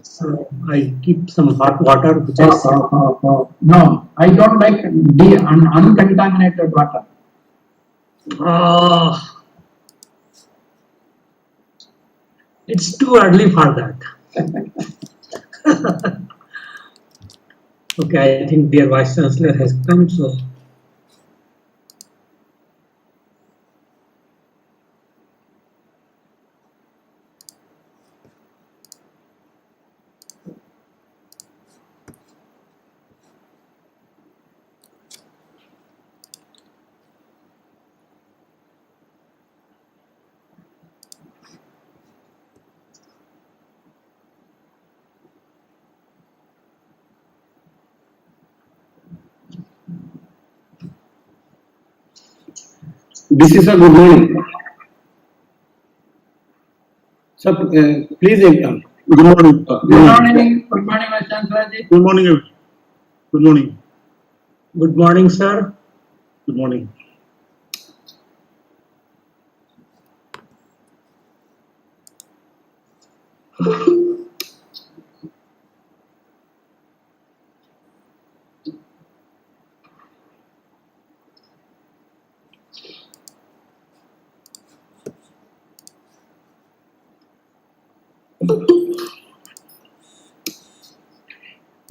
So I keep some hot water, which No, I don't like uncontaminated water. It's too early for that. Okay, I think dear Vice Chancellor has come, so. This is a good morning. Sir, please. Good morning. Good morning, Vice Chancellor. Good morning. Good morning. Good morning, sir. Good morning.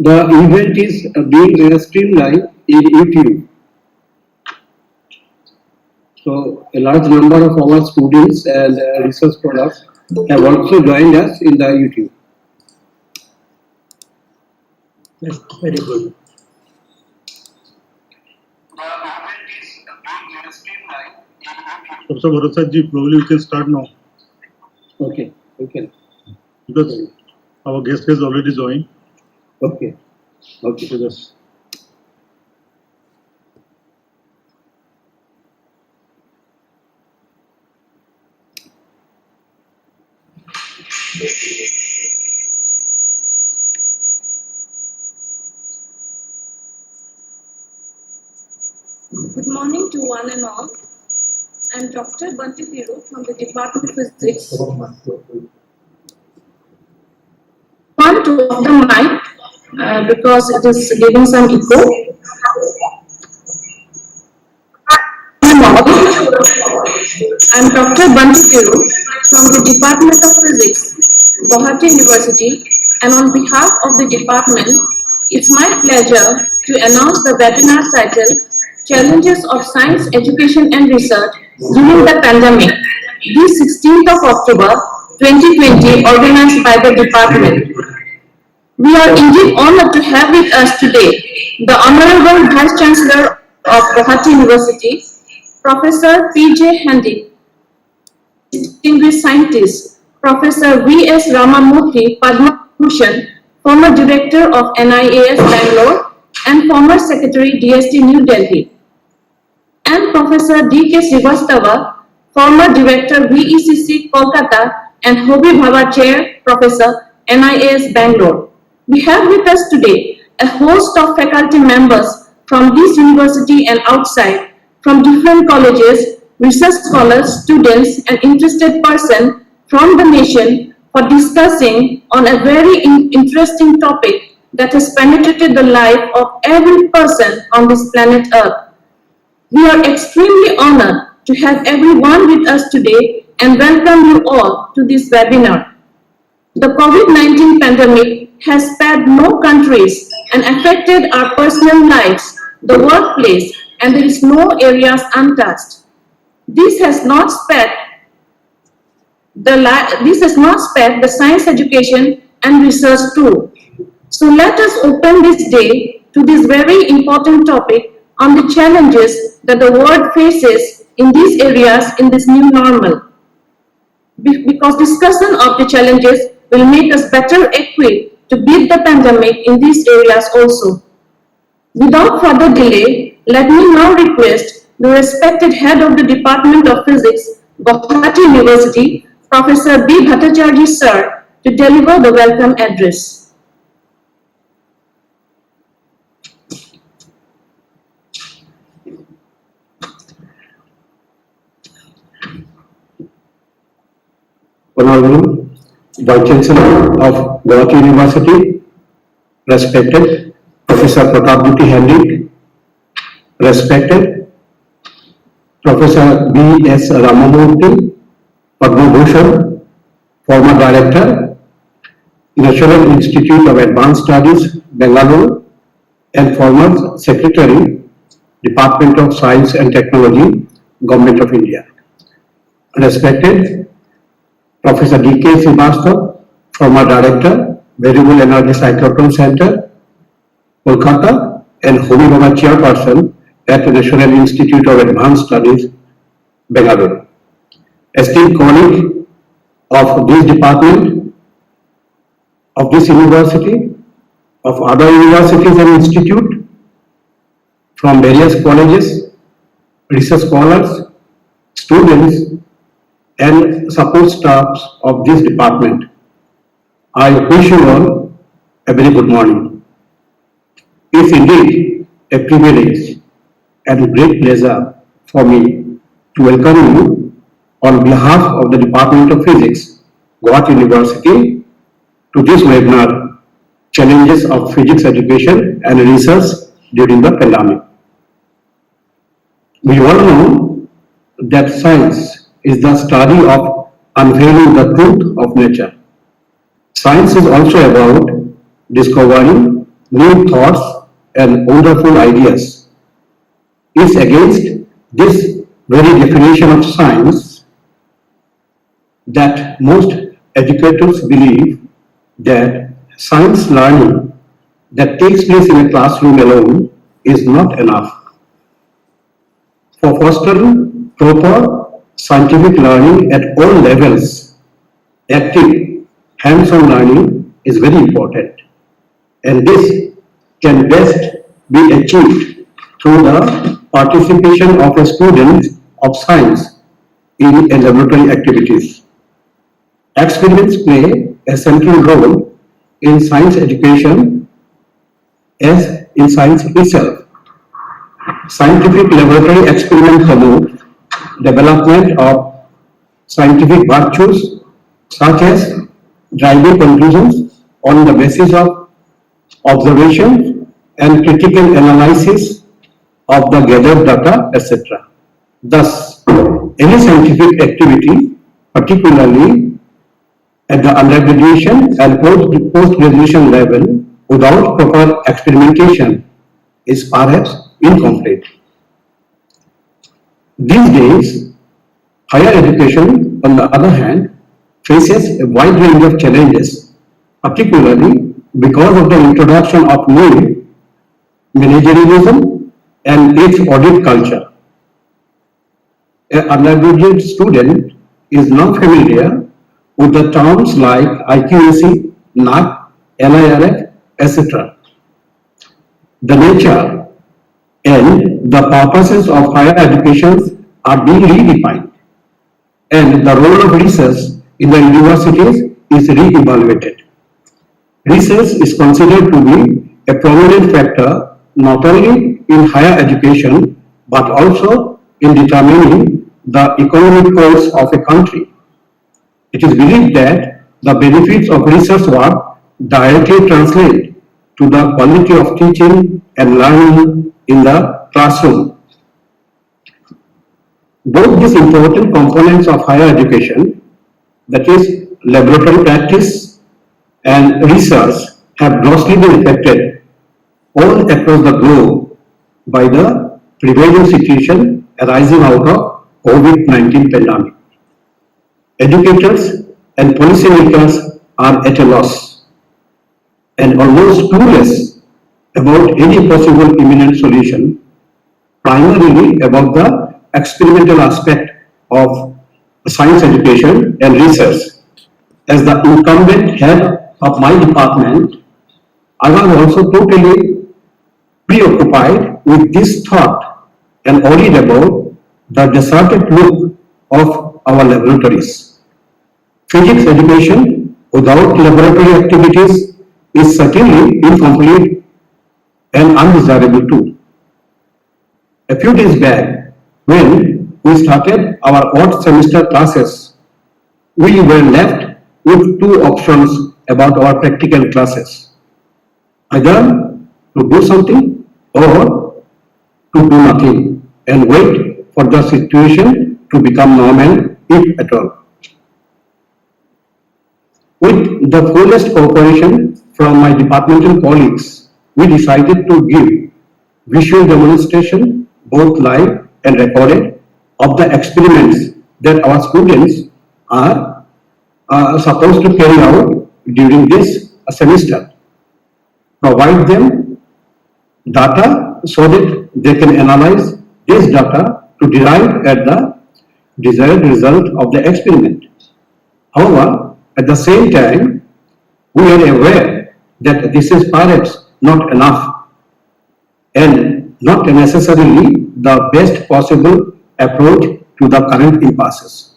The event is being streamed live in YouTube. So a large number of our students and research scholars have also joined us in the YouTube. That's very good. Professor Bharat ji, probably we can start now. Okay, okay. Because our guest has already joined. Okay. Okay. So just. Good morning to one and all. I am Dr. Dpt from the Department of Physics. Want to off the mic because it is giving some echo. I am Dr. Dpt from the Department of Physics, Guwahati University, and on behalf of the department, it's my pleasure to announce the webinar titled Challenges of Science, Education and Research During the Pandemic, the 16th of October 2020, organized by the department. We are indeed honored to have with us today the Honorable Vice Chancellor of Guwahati University, Professor P.J. Handy, distinguished scientist, Professor V.S. Ramamurthy Padma Bhushan, former Director of NIAS Bangalore and former Secretary DST New Delhi, and Professor D.K. Srivastava, former Director VECC Kolkata and Hobi Bhabha Chair, Professor NIAS Bangalore. We have with us today a host of faculty members from this university and outside, from different colleges, research scholars, students, and interested persons from the nation for discussing on a very interesting topic that has penetrated the life of every person on this planet Earth. We are extremely honored to have everyone with us today and welcome you all to this webinar. The COVID-19 pandemic has spared no countries and affected our personal lives, the workplace, and there is no areas untouched. This has not spared the science education and research too. So let us open this day to this very important topic on the challenges that the world faces in these areas in this new normal. Because discussion of the challenges will make us better equipped to beat the pandemic in these areas also. Without further delay, let me now request the respected head of the Department of Physics, Guwahati University, Professor B. Bhattacharjee sir, to deliver the welcome address. Honorable Vice Chancellor of Guwahati University, respected Professor Pratap Henrik, respected Professor B.S. Ramamurthy, Padma Bhushan, former Director, National Institute of Advanced Studies, Bangalore, and former Secretary, Department of Science and Technology, Government of India. Respected Professor D.K. Srivastava, former Director, Variable Energy Cyclotron Center, Kolkata, and Homi Baba Chairperson at the National Institute of Advanced Studies, Bangalore. Esteemed colleague of this department, of this university, of other universities and institutes, from various colleges, research scholars, students, and support staffs of this department. I wish you all a very good morning. It's indeed a privilege and a great pleasure for me to welcome you on behalf of the Department of Physics, Guwahati University, to this webinar, Challenges of Physics Education and Research During the Pandemic. We all know that science is the study of unveiling the truth of nature. Science is also about discovering new thoughts and wonderful ideas. It's against this very definition of science that most educators believe that science learning that takes place in a classroom alone is not enough. For fostering proper scientific learning at all levels, active, hands-on learning is very important. And this can best be achieved through the participation of a student of science in a laboratory activities. Experiments play a central role in science education as in science itself. Scientific laboratory experiments promote development of scientific virtues such as driving conclusions on the basis of observation and critical analysis of the gathered data, etc. Thus, any scientific activity, particularly at the undergraduation and post-graduation level, without proper experimentation is perhaps incomplete. These days, higher education, on the other hand, faces a wide range of challenges, particularly because of the introduction of new managerialism and its audit culture. An undergraduate student is now familiar with the terms like IQAC, NAC, NIRF, etc. The nature and the purposes of higher education are being redefined, and the role of research in the universities is re-evaluated. Research is considered to be a prominent factor not only in higher education but also in determining the economic course of a country. It is believed that the benefits of research work directly translate to the quality of teaching and learning in the classroom. Both these important components of higher education, that is laboratory practice and research, have grossly been affected all across the globe by the prevailing situation arising out of COVID-19 pandemic. Educators and policymakers are at a loss and almost clueless about any possible imminent solution, primarily about the experimental aspect of science education and research. As the incumbent head of my department, I was also totally preoccupied with this thought and worried about the deserted look of our laboratories. Physics education without laboratory activities is certainly incomplete and undesirable too. A few days back, when we started our odd semester classes, we were left with two options about our practical classes. Either to do something or to do nothing and wait for the situation to become normal, if at all. With the fullest cooperation from my departmental colleagues, we decided to give visual demonstration, both live and recorded, of the experiments that our students are supposed to carry out during this semester. Provide them data so that they can analyze this data to derive at the desired result of the experiment. However, at the same time, we are aware that this is perhaps not enough and not necessarily the best possible approach to the current impasses.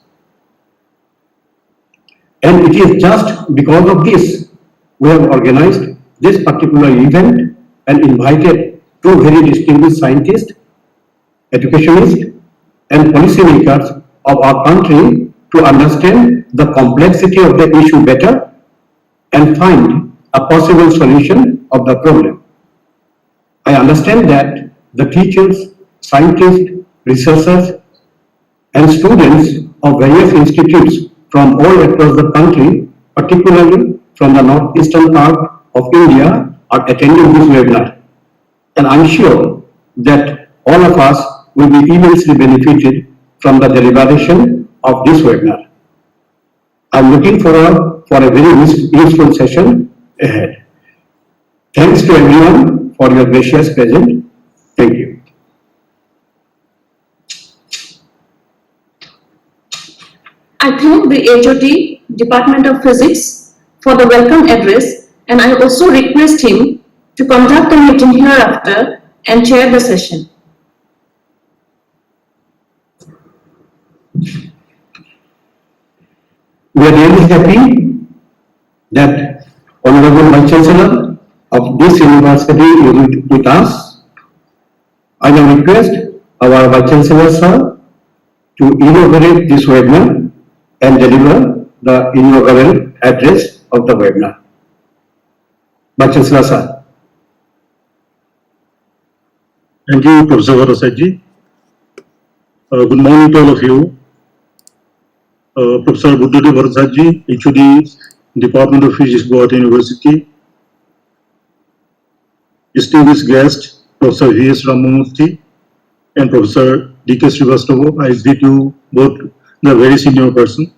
And it is just because of this we have organized this particular event and invited two very distinguished scientists, educationists, and policymakers of our country to understand the complexity of the issue better and find a possible solution of the problem. I understand that the teachers, scientists, researchers, and students of various institutes from all across the country, particularly from the northeastern part of India, are attending this webinar. And I'm sure that all of us will be immensely benefited from the deliberation of this webinar. I'm looking forward for a very useful session ahead. Thanks to everyone for your gracious presence. Thank you. I thank the HOD, Department of Physics, for the welcome address, and I also request him to conduct the meeting hereafter and chair the session. We are really happy that Honorable Vice Chancellor of this university is with us. I now request our Vice Chancellor sir to inaugurate this webinar and deliver the inaugural address of the webinar. Vice Chancellor sir. Thank you, Professor Varasaji. Good morning to all of you. Professor Dpt of Physics, HOD, Department of Physics, Guwahati University. Distinguished guest, Professor V.S. Ramamurthy and Professor D.K. Srivastava. I greet you both, the very senior person.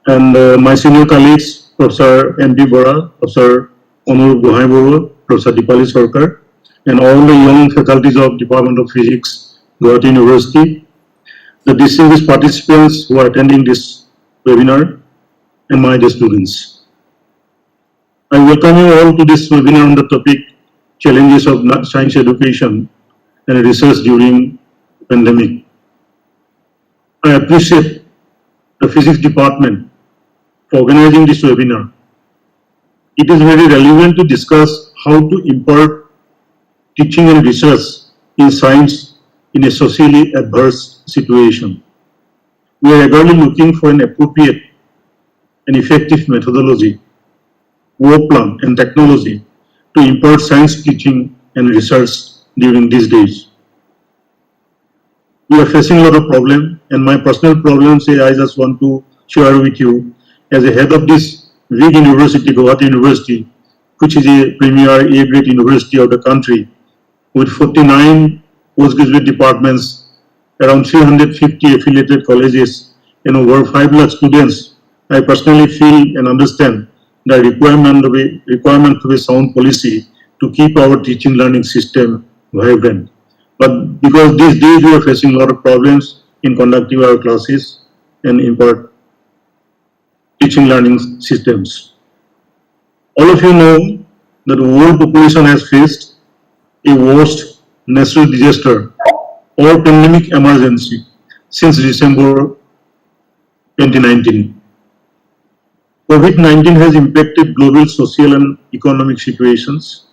And my senior colleagues, Professor M.D. Bora, Professor Onur Gohai Bora, Professor Dipali Sarkar, and all the young faculties of Department of Physics, Guwahati University, the distinguished participants who are attending this webinar, and my dear students. I welcome you all to this webinar on the topic Challenges of Science Education and Research During Pandemic. I appreciate the Physics Department for organizing this webinar. It is very relevant to discuss how to impart teaching and research in science in a socially adverse situation. We are eagerly looking for an appropriate and effective methodology, work plan and technology to impart science teaching and research during these days. We are facing a lot of problems, and my personal problems I just want to share with you as a head of this big university, Guwahati University, which is a premier A-grade university of the country, with 49 postgraduate departments, around 350 affiliated colleges, and over 5 lakh students. I personally feel and understand the requirement of a sound policy to keep our teaching learning system vibrant. But because these days we are facing a lot of problems in conducting our classes and impart teaching learning systems. All of you know that the world population has faced a worst natural disaster or pandemic emergency since December 2019. COVID-19 has impacted global social and economic situations.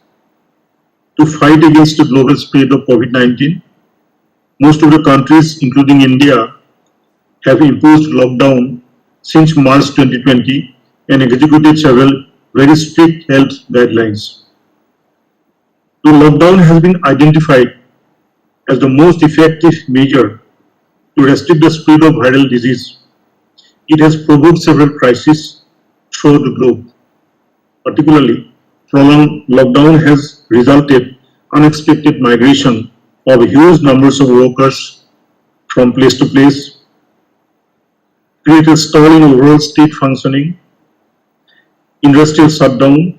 To fight against the global spread of COVID-19, most of the countries, including India, have imposed lockdown since March 2020 and executed several very strict health guidelines. The lockdown has been identified as the most effective measure to restrict the spread of viral disease. It has provoked several crises throughout the globe. Particularly, prolonged lockdown has resulted unexpected migration of huge numbers of workers from place to place, created stall in overall state functioning, industrial shutdown,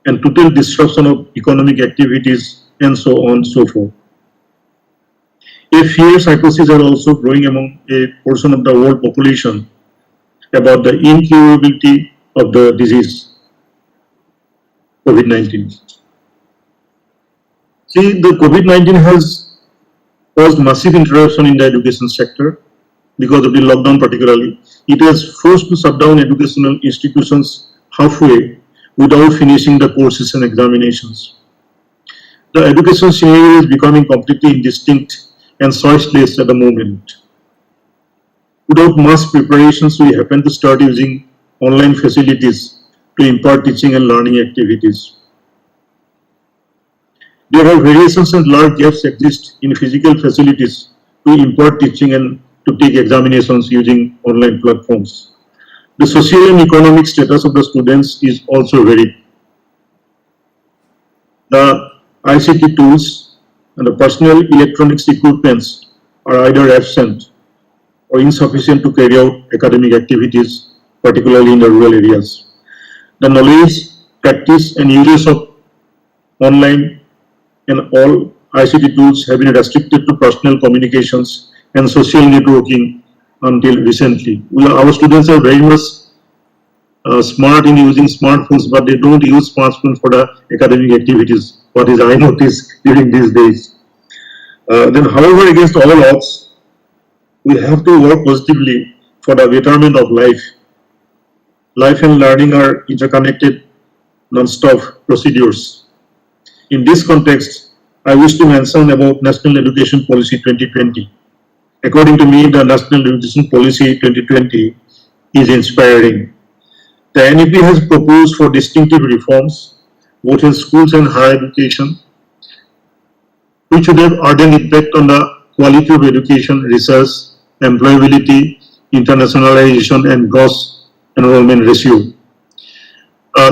and total disruption of economic activities, and so on and so forth. A fear psychosis are also growing among a portion of the world population about the incurability of the disease, COVID-19. See, the COVID-19 has caused massive interruption in the education sector because of the lockdown particularly. It has forced to shut down educational institutions halfway without finishing the courses and examinations. The education scenario is becoming completely indistinct and choiceless at the moment. Without much preparations, we happen to start using online facilities to impart teaching and learning activities. There are variations and large gaps exist in physical facilities to impart teaching and to take examinations using online platforms. The social and economic status of the students is also varied. The ICT tools and the personal electronics equipments are either absent or insufficient to carry out academic activities, particularly in the rural areas. The knowledge, practice, and use of online and all ICT tools have been restricted to personal communications and social networking until recently. Our students are very much smart in using smartphones, but they don't use smartphones for the academic activities. What is I notice during these days. Then, however, against all odds, we have to work positively for the betterment of life. Life and learning are interconnected, non-stop procedures. In this context, I wish to mention about National Education Policy 2020. According to me, the National Education Policy 2020 is inspiring. The NEP has proposed for distinctive reforms, both in schools and higher education, which would have ardent impact on the quality of education, research, employability, internationalization, and gross enrollment ratio.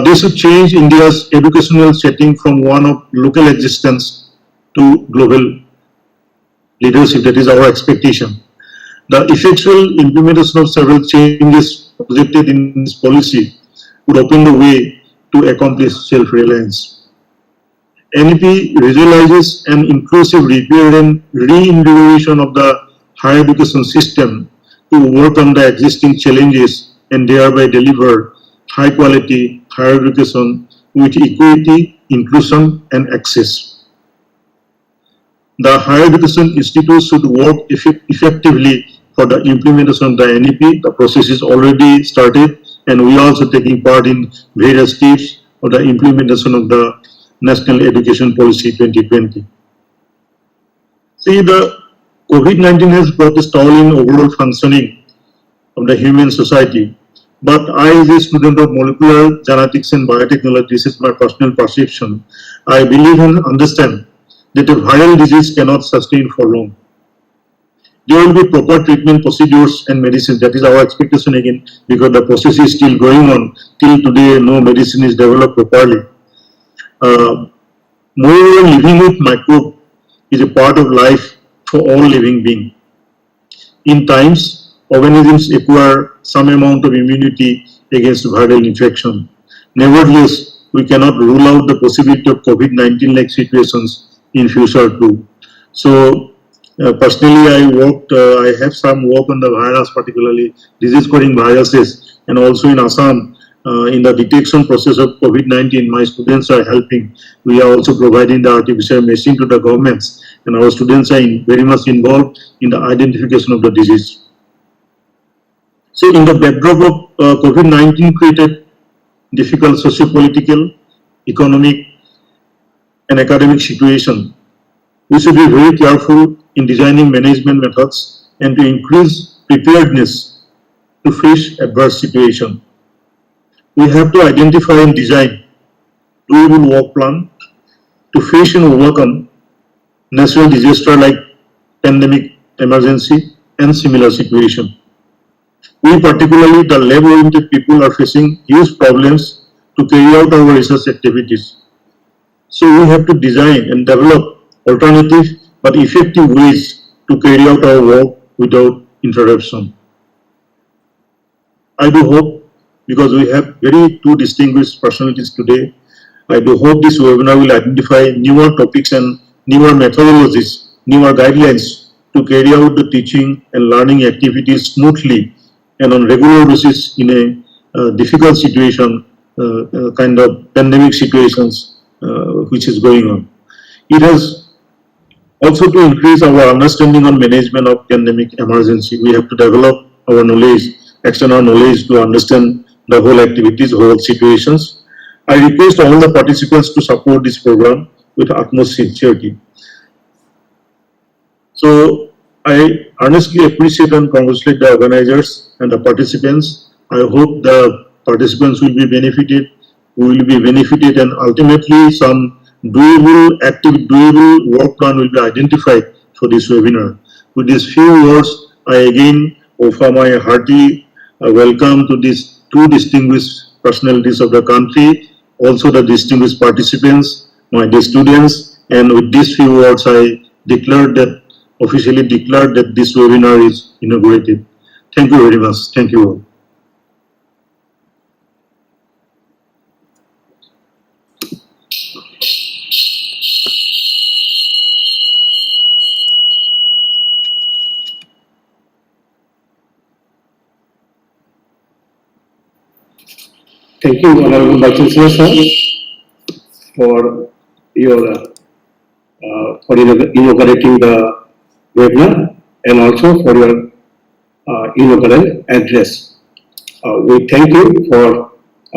This would change India's educational setting from one of local existence to global leadership. That is our expectation. The effectual implementation of several changes projected in this policy would open the way to accomplish self-reliance. NEP visualizes an inclusive repair and reinvigoration of the higher education system to overcome the existing challenges and thereby deliver high quality higher education with equity, inclusion, and access. The higher education institutes should work effectively for the implementation of the NEP. The process is already started, and we are also taking part in various steps for the implementation of the National Education Policy 2020. See, the COVID-19 has brought a stall in overall functioning of the human society. But I, as a student of molecular genetics and biotechnology, this is my personal perception, I believe and understand that a viral disease cannot sustain for long. There will be proper treatment procedures and medicines. That is our expectation again, because the process is still going on. Till today, no medicine is developed properly. Moreover, living with microbe is a part of life for all living beings. In times, organisms acquire some amount of immunity against viral infection. Nevertheless, we cannot rule out the possibility of COVID-19 like situations in future too. So, personally, I have some work on the virus, particularly disease-causing viruses, and also in Assam, in the detection process of COVID-19, my students are helping. We are also providing the artificial machine to the governments, and our students are very much involved in the identification of the disease. So, in the backdrop of COVID-19 created difficult socio-political, economic, and academic situation, we should be very careful in designing management methods and to increase preparedness to face adverse situations. We have to identify and design doable work plan to face and overcome natural disaster like pandemic, emergency, and similar situation. We, particularly the lab-oriented people, are facing huge problems to carry out our research activities. So we have to design and develop alternative but effective ways to carry out our work without interruption. I do hope, because we have very two distinguished personalities today, I do hope this webinar will identify newer topics and newer methodologies, newer guidelines to carry out the teaching and learning activities smoothly and on regular basis in a difficult situation, kind of pandemic situations which is going on. It has also to increase our understanding on management of pandemic emergency. We have to develop our knowledge, external knowledge to understand the whole activities, whole situations. I request all the participants to support this program with utmost sincerity. So I earnestly appreciate and congratulate the organizers and the participants. I hope the participants will be benefited, and ultimately some doable work plan will be identified for this webinar. With these few words, I again offer my hearty welcome to these two distinguished personalities of the country, also the distinguished participants, my dear students, and with these few words I officially declared that this webinar is inaugurated. Thank you very much. Thank you all. Thank you, Honorable Vice Chancellor, sir, for your for inaugurating the webinar and also for your inaugural address. We thank you for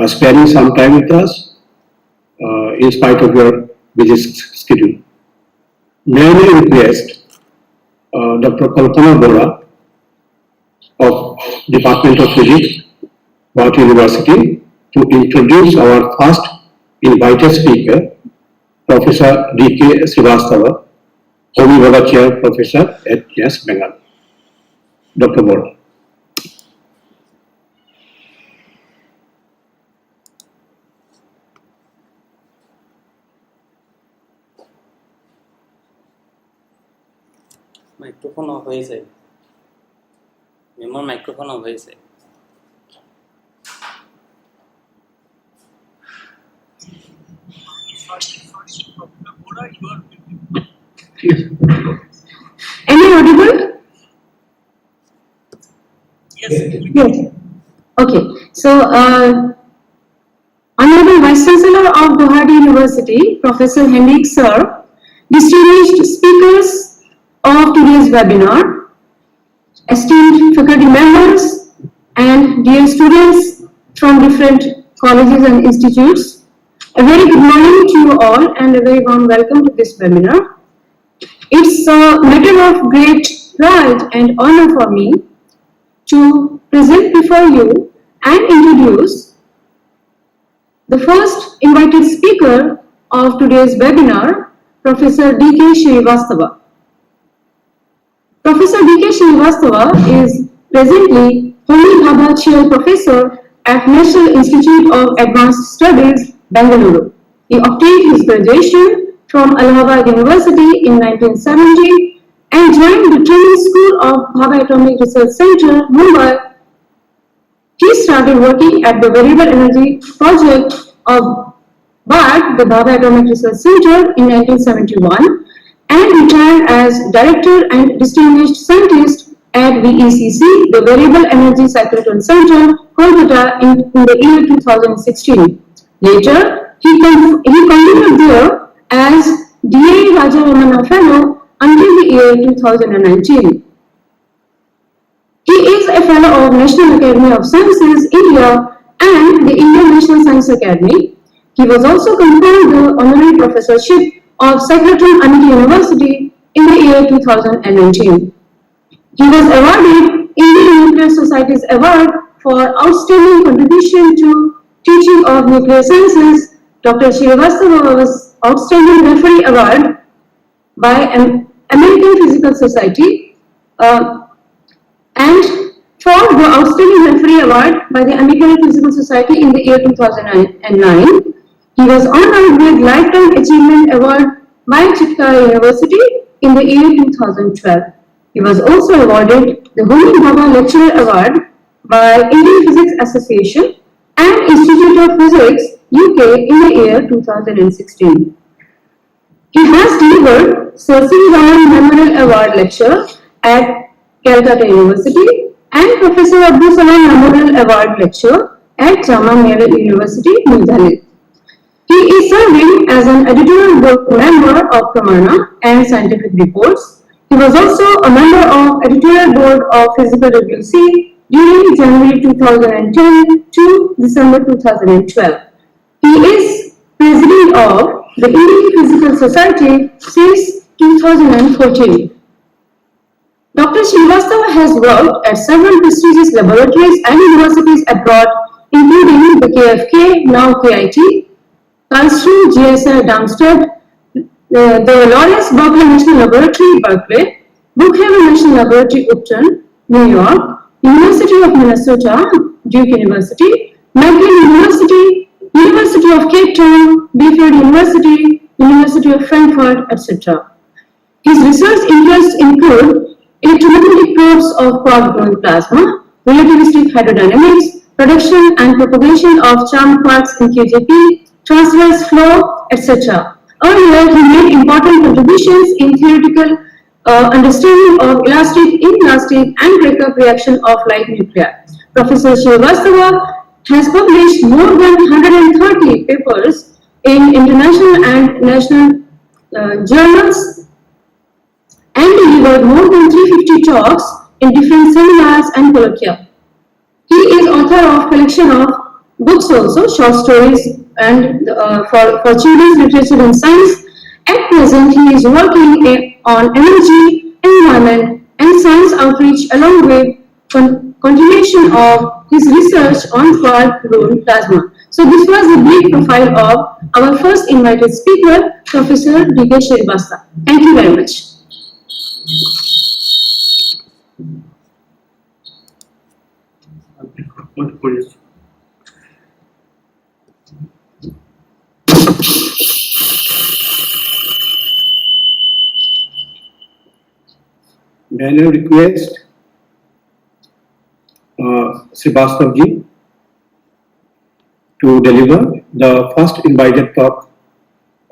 sparing some time with us in spite of your busy schedule. May I request Dr. Kalpana Bora of Department of Physics, Bharat University, to introduce our first invited speaker, Professor D.K. Srivastava, Homi Bhabha Chair Professor at Yes, Bengal. Dr. Bora. Microphone of হয়েছে মেমোর microphone of হয়েছে Am I audible? Yes. Yes. Okay. So, Honorable Vice Chancellor of Guwahati University, Professor Henrik Sir, distinguished speakers of today's webinar, esteemed faculty members, and dear students from different colleges and institutes, a very good morning to you all and a very warm welcome to this webinar. It's a matter of great pride and honor for me to present before you and introduce the first invited speaker of today's webinar, Professor D.K. Srivastava. Professor D.K. Srivastava is presently Homi Bhabha Chair Professor at National Institute of Advanced Studies, Bengaluru. He obtained his graduation from Allahabad University in 1970 and joined the training school of Bhabha Atomic Research Center, Mumbai. He started working at the Variable Energy Project of BART, the Bhabha Atomic Research Center, in 1971 and retired as Director and Distinguished Scientist at VECC, the Variable Energy Cyclotron Center, Kolkata, in the year 2016. Later, he continued there as D.A. Rajaramana Fellow until the year 2019. He is a Fellow of National Academy of Sciences, India and the Indian National Science Academy. He was also conferred the Honorary Professorship of Cyclotron Amity University in the year 2019. He was awarded Indian Indian Nuclear Society's award for outstanding contribution to teaching of nuclear sciences, Dr. Srivastava was Outstanding Referee Award by American Physical Society and for the Outstanding Referee Award by the American Physical Society in the year 2009. He was honored with Lifetime Achievement Award by Chitkara University in the year 2012. He was also awarded the Homi Bhabha Lecturer Award by Indian Physics Association and Institute of Physics, UK in the year 2016. He has delivered Sir C. Raman Memorial Award Lecture at Calcutta University and Professor Abdul Salam Memorial Award Lecture at Jama Millia University, New Delhi. He is serving as an editorial board member of Pramana and Scientific Reports. He was also a member of editorial board of Physical Review C during January 2010 to December 2012. He is president of the Indian Physical Society since 2014. Dr. Srivastava has worked at several prestigious laboratories and universities abroad, including the KFK, now KIT, Karlsruhe, GSR Darmstadt, the Lawrence Berkeley National Laboratory, Berkeley, Brookhaven National Laboratory, Upton, New York, University of Minnesota, Duke University, McGill University, University of Cape Town, Bielefeld University, University of Frankfurt, etc. His research interests include electromagnetic probes of quark-growing plasma, relativistic hydrodynamics, production and propagation of charmed quarks in KJP, transverse flow, etc. Earlier, he made important contributions in theoretical understanding of elastic, inelastic, and breakup reaction of light nuclei. Professor Srivastava has published more than 130 papers in international and national journals and delivered more than 350 talks in different seminars and colloquia. He is author of collection of books also, short stories and for children's literature and science. At present, he is working on energy, environment and science outreach along with continuation of his research on quark-growing plasma. So this was the brief profile of our first invited speaker, Professor D.K. Srivastava. Thank you very much. May I now request Srivastava ji to deliver the first invited talk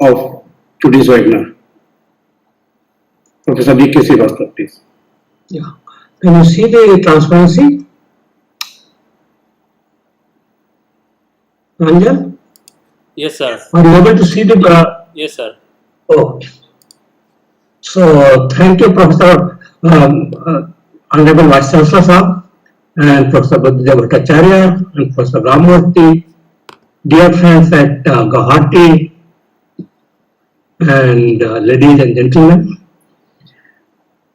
of today's webinar. Professor D.K. Srivastava, please. Yeah. Can you see the transparency? Ranjan? Yes, sir. Are you able to see the? Yes, sir. Oh. So, thank you, Professor Honorable Vice Chancellor Sahab and Professor Buddhadeva Bhattacharya and Professor Ramamurthy, dear friends at Guwahati, and ladies and gentlemen.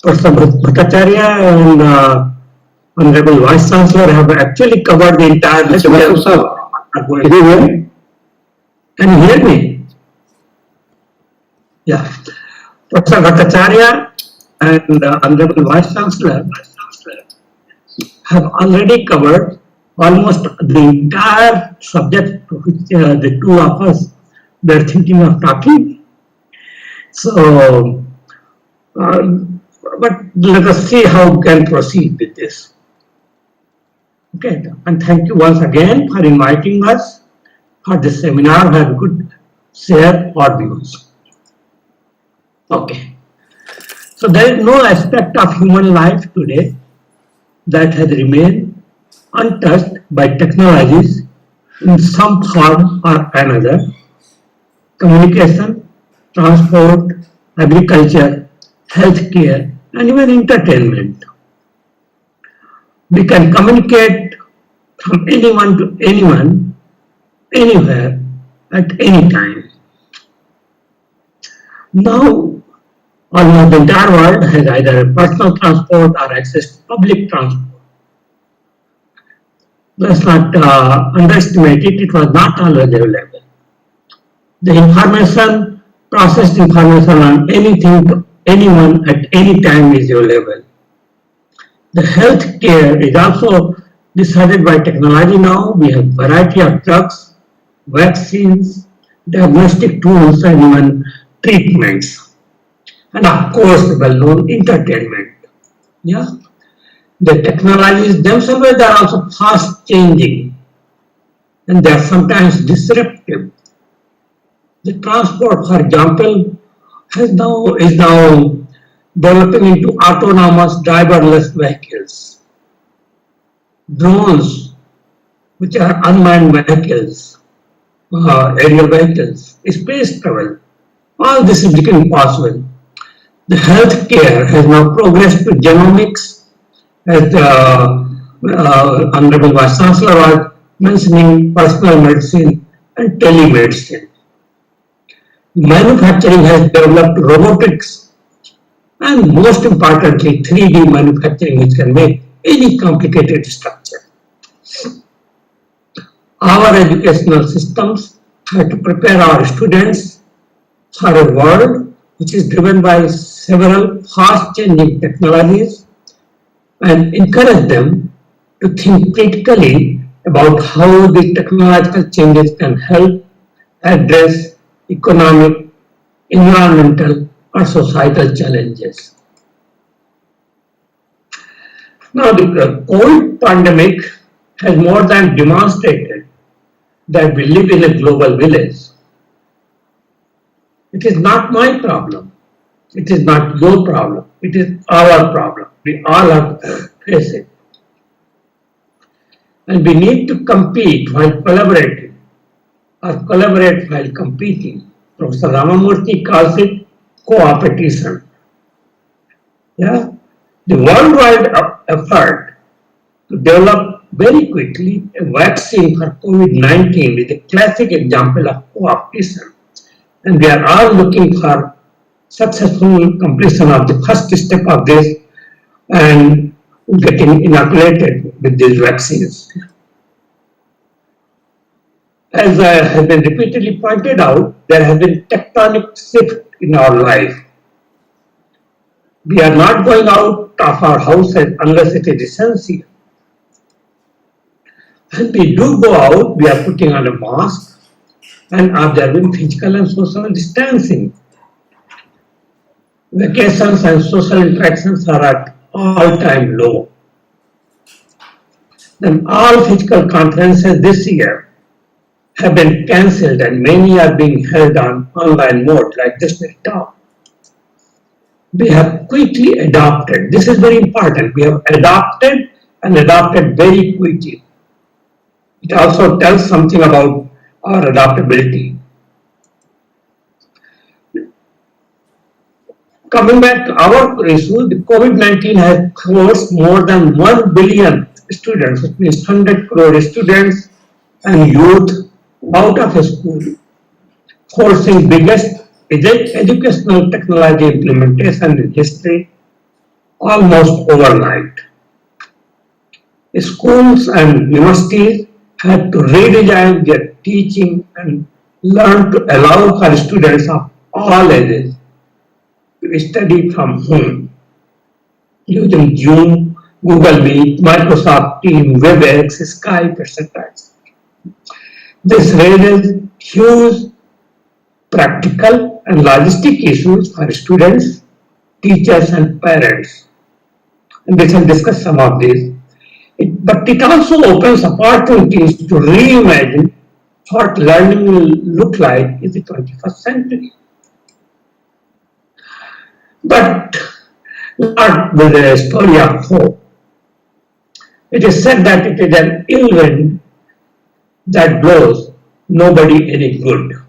Professor Bhattacharya and Honorable Vice Chancellor have actually covered the entire lecture. Can you hear me? Can you hear me? Yeah. Professor Bhattacharya and Honorable Vice Chancellor have already covered almost the entire subject which the two of us were thinking of talking. So, but let us see how we can proceed with this. Okay, and thank you once again for inviting us for this seminar where we could share our views. Okay, so there is no aspect of human life today that has remained untouched by technologies in some form or another. Communication, transport, agriculture, healthcare, and even entertainment. We can communicate from anyone to anyone, anywhere, at any time. Now, almost the entire world has either personal transport or access to public transport. let's not underestimate it, it was not always available. The information, processed information on anything to anyone at any time is available. The healthcare is also decided by technology now. We have variety of drugs, vaccines, diagnostic tools, and even treatments. And of course, the well-known entertainment. Yeah. The technologies themselves are also fast changing and they are sometimes disruptive. The transport, for example, is now developing into autonomous driverless vehicles, drones, which are unmanned vehicles, aerial vehicles, space travel. All this is becoming possible. The healthcare has now progressed to genomics, as the Honorable Vice Chancellor was mentioning, personal medicine and telemedicine. Manufacturing has developed robotics and most importantly 3D manufacturing, which can make any complicated structure. Our educational systems have to prepare our students for a world which is driven by several fast changing technologies and encourage them to think critically about how the technological changes can help address economic, environmental, or societal challenges. Now, the COVID pandemic has more than demonstrated that we live in a global village. It is not my problem. It is not your problem. It is our problem. We all have to face it. And we need to compete while collaborating or collaborate while competing. Professor Ramamurthy calls it co-opetition. Yeah? The worldwide effort to develop very quickly a vaccine for COVID-19 is a classic example of co-opetition. And we are all looking for successful completion of the first step of this and getting inoculated with these vaccines. As has been repeatedly pointed out, there has been tectonic shift in our life. We are not going out of our houses unless it is essential. When we do go out, we are putting on a mask and observing physical and social distancing. Vacations and social interactions are at all-time low. Then all physical conferences this year have been cancelled and many are being held on online mode like this talk. We have quickly adopted, this is very important, we have adopted and adopted very quickly. It also tells something about our adaptability. Coming back to our issue, the COVID-19 has forced more than 1 billion students, which means 100 crore students and youth out of school, forcing biggest educational technology implementation in history almost overnight. Schools and universities had to redesign their teaching and learn to allow for students of all ages to study from home using Zoom, Google Meet, Microsoft Teams, WebEx, Skype, etc. This raises huge practical and logistic issues for students, teachers, and parents. And we shall discuss some of these. But it also opens opportunities to reimagine what learning will look like in the 21st century. But not with a story of hope. It is said that it is an ill wind that blows nobody any good.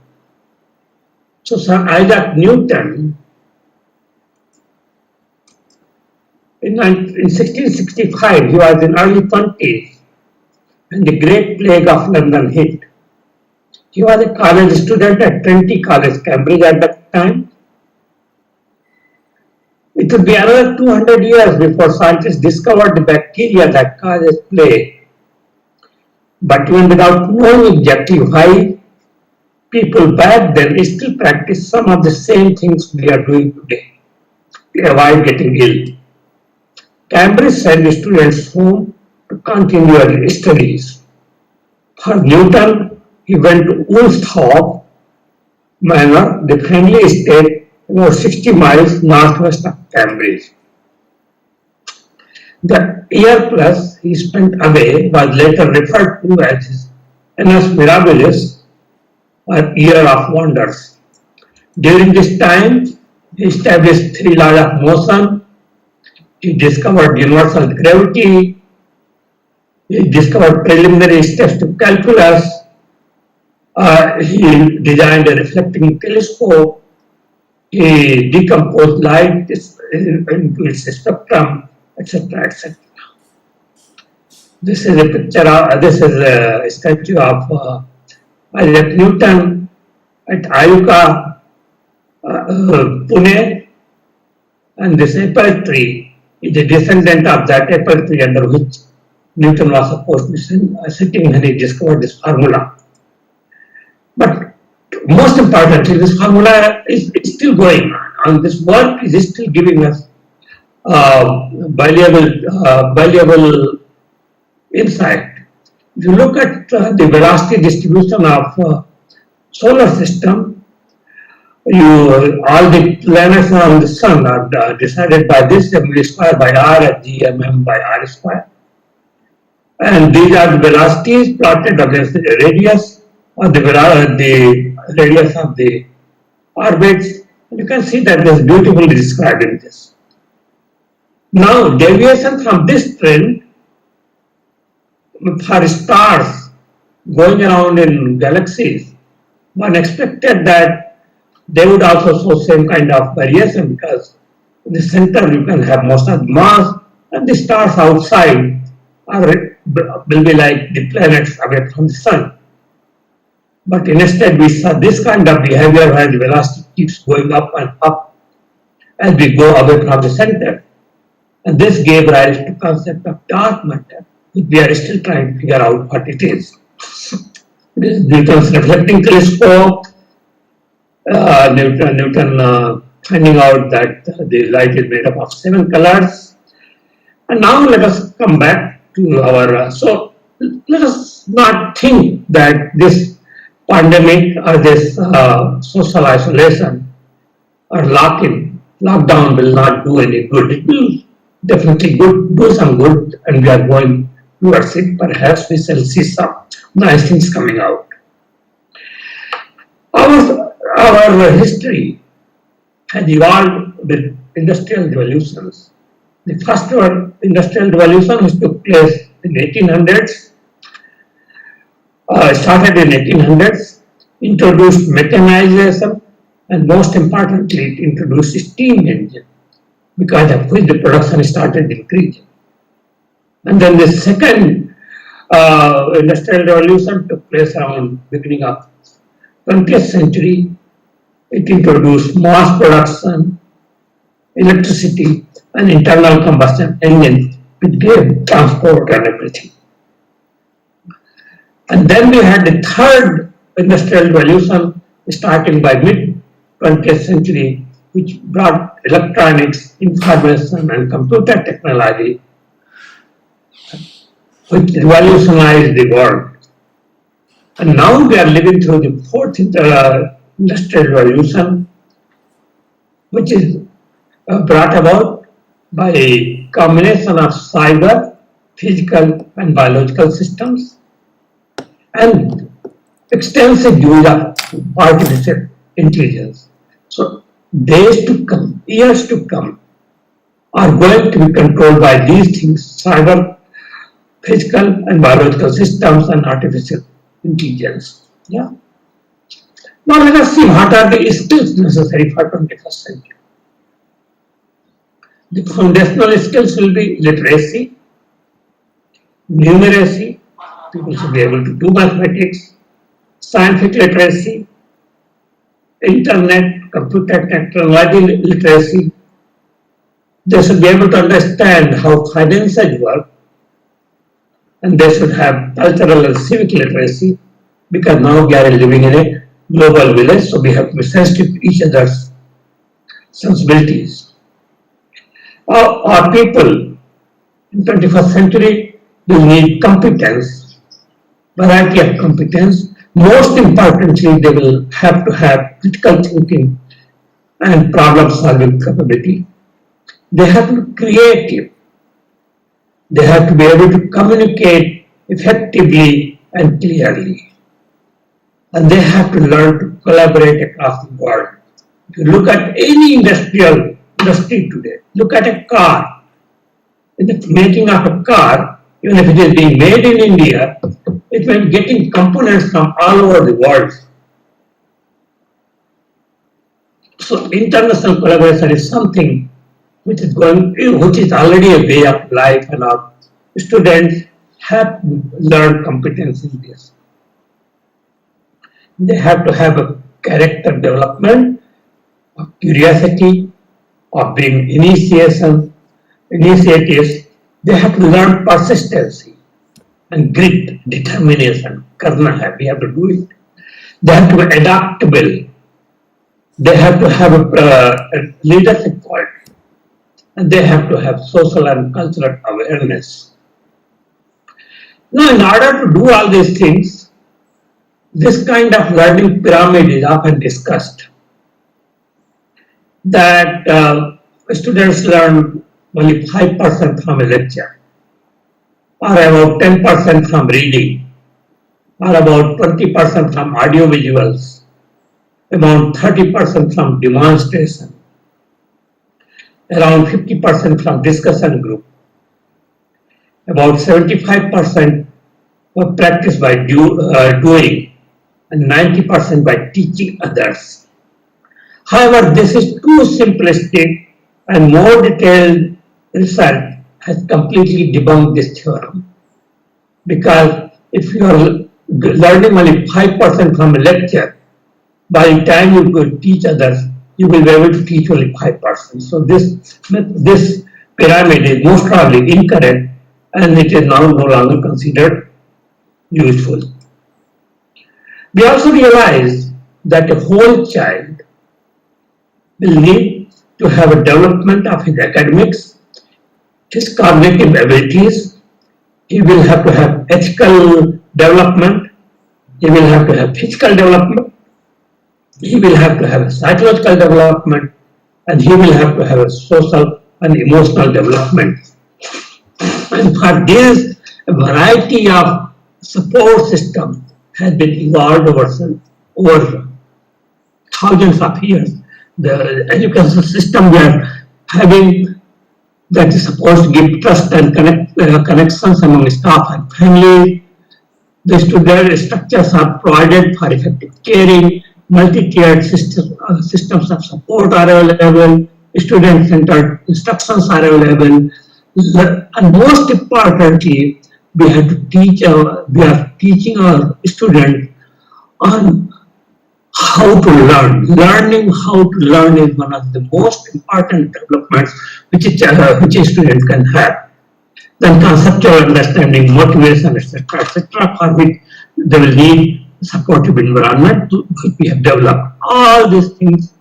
So Sir Isaac Newton in 1665, he was in early 20s and the Great Plague of London hit. He was a college student at Trinity College, Cambridge at that time. It would be another 200 years before scientists discovered the bacteria that causes plague. But even without knowing exactly why, people back then still practice some of the same things we are doing today to avoid getting ill. Cambridge sent students home to continue their studies. For Newton, he went to Woolsthorpe Manor, the friendly estate about 60 miles northwest of Cambridge. The year plus he spent away was later referred to as his annus mirabilis, or year of wonders. During this time, he established three laws of motion, he discovered universal gravity, he discovered preliminary steps to calculus, he designed a reflecting telescope, he decomposed light into its spectrum, etc., etc. This is a picture of, this is a statue of Isaac Newton at Ayuka, Pune, and this apple tree is a descendant of that apple tree under which Newton was supposed to be sitting when he discovered this formula. But most importantly, this formula is still going on, and this work is still giving us valuable insight. If you look at the velocity distribution of solar system, all the planets around the sun are decided by this m square by r at g m by r square, and these are the velocities plotted against the radius or the radius of the orbits. You can see that this is beautifully described in this. Now, deviation from this trend for stars going around in galaxies, one expected that they would also show same kind of variation, because in the center you can have most of the mass, and the stars outside will be like the planets away from the sun. But instead we saw this kind of behavior where the velocity keeps going up and up as we go away from the center. And this gave rise to the concept of dark matter, which we are still trying to figure out what it is. It is Newton's reflecting telescope, Newton finding out that the light is made up of 7 colors. And now let us come back to our, so let us not think that this pandemic or this social isolation or lockdown will not do any good. It will definitely do some good, and we are going towards it. Perhaps we shall see some nice things coming out. Our history has evolved with industrial revolutions. The first industrial revolution, which took place in 1800s, started in 1800s, introduced mechanization, and most importantly, it introduced steam engine, because of which the production started increasing. And then the second industrial revolution took place around beginning of 20th century. It introduced mass production, electricity, and internal combustion engine, which gave transport and everything. And then we had the third industrial revolution starting by mid-20th century, which brought electronics, information, and computer technology, which revolutionized the world. And now we are living through the fourth industrial revolution, which is brought about by a combination of cyber, physical, and biological systems, and extensive use of artificial intelligence. So days to come, years to come, are going to be controlled by these things: cyber, physical, and biological systems, and artificial intelligence. Yeah. Now let us see what are the skills necessary for 21st century. The foundational skills will be literacy, numeracy, people should be able to do mathematics, scientific literacy, internet, computer technology literacy. They should be able to understand how finances work, and they should have cultural and civic literacy, because now we are living in a global village, so we have to be sensitive to each other's sensibilities. Our people in 21st century will need competence, variety of competence. Most importantly, they will have to have critical thinking and problem solving capability. They have to be creative. They have to be able to communicate effectively and clearly. And they have to learn to collaborate across the world. If you look at any industry today, look at a car. In the making of a car, even if it is being made in India, it may be getting components from all over the world. So international collaboration is something which is already a way of life, and our students have learned competence in this. They have to have a character development, of curiosity, of being initiatives. They have to learn persistency and grit, determination. Karna hai, we have to do it. They have to be adaptable. They have to have a leadership quality. And they have to have social and cultural awareness. Now, in order to do all these things, this kind of learning pyramid is often discussed. That students learn only 5% from a lecture, or about 10% from reading, or about 20% from audio visuals, about 30% from demonstration, around 50% from discussion group, about 75% of practice by doing, and 90% by teaching others. However, this is too simplistic, and more detailed research has completely debunked this theorem. Because if you are learning only 5% from a lecture, by the time you go teach others, you will be able to teach only 5%. So this pyramid is most probably incorrect, and it is now no longer considered useful. We also realize that a whole child will need to have a development of his academics, his cognitive abilities. He will have to have ethical development. He will have to have physical development. He will have to have a psychological development, and he will have to have a social and emotional development. And for this, a variety of support systems has been evolved over thousands of years. The education system we are having that is supposed to give trust and connections among staff and family. The student structures are provided for effective caring. Multi-tiered systems of support are available. Student-centered instructions are available. And most importantly, we are teaching our students on how to learn. Learning how to learn is one of the most important developments which a student can have. Then conceptual understanding, motivation, etc., for which they will need supportive environment which we have developed. All these things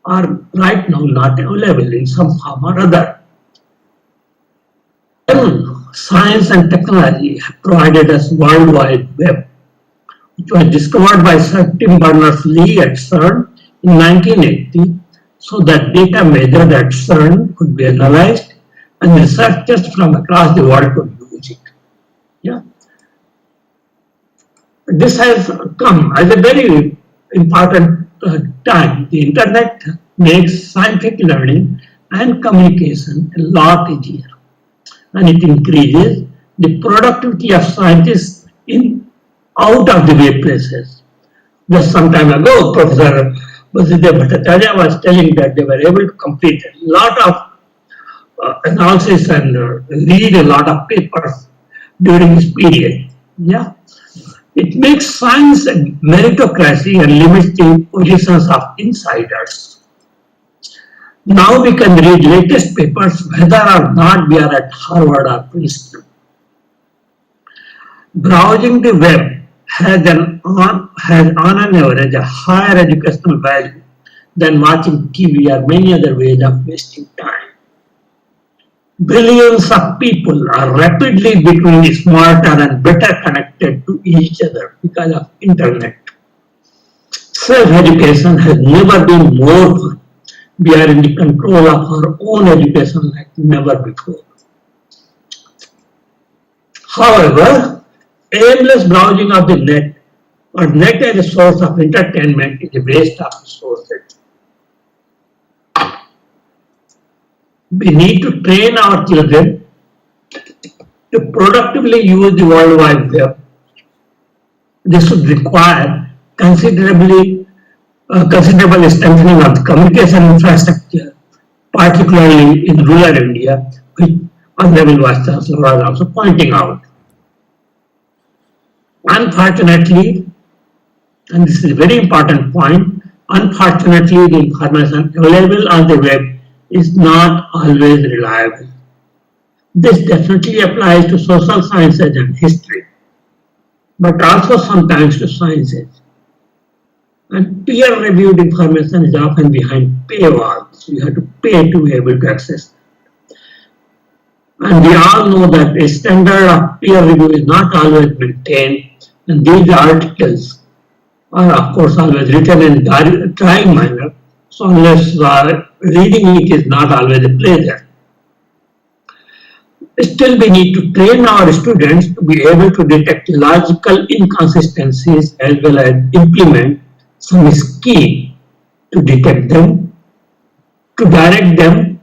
are right now not available in some form or other. Science and technology have provided us World Wide Web, which was discovered by Sir Tim Berners-Lee at CERN in 1980, so that data measured at CERN could be analyzed and researchers from across the world could use it. Yeah. This has come as a very important time. The internet makes scientific learning and communication a lot easier, and it increases the productivity of scientists in out of the way places. Just some time ago, Professor Bhattacharya was telling that they were able to complete a lot of analysis and read a lot of papers during this period. Yeah. It makes science a meritocracy and limits the positions of insiders. Now we can read latest papers whether or not we are at Harvard or Princeton. browsing the web has on an average a higher educational value than watching TV or many other ways of wasting time. Billions of people are rapidly becoming smarter and better connected to each other because of internet. Self-education has never been more fun. We are in the control of our own education like never before. However, aimless browsing of the net or net as a source of entertainment is a waste of resources. We need to train our children to productively use the World Wide Web. This would require considerable strengthening of the communication infrastructure, particularly in rural India, which Honorable Vice Chancellor was also pointing out. Unfortunately, and this is a very important point, unfortunately the information available on the web is not always reliable. This definitely applies to social sciences and history, but also sometimes to sciences. And peer-reviewed information is often behind paywalls. You have to pay to be able to access. And we all know that a standard of peer review is not always maintained, and these articles are of course always written in drawing manner, so unless reading it is not always a pleasure. Still, we need to train our students to be able to detect logical inconsistencies as well as implement some scheme to detect them, to direct them,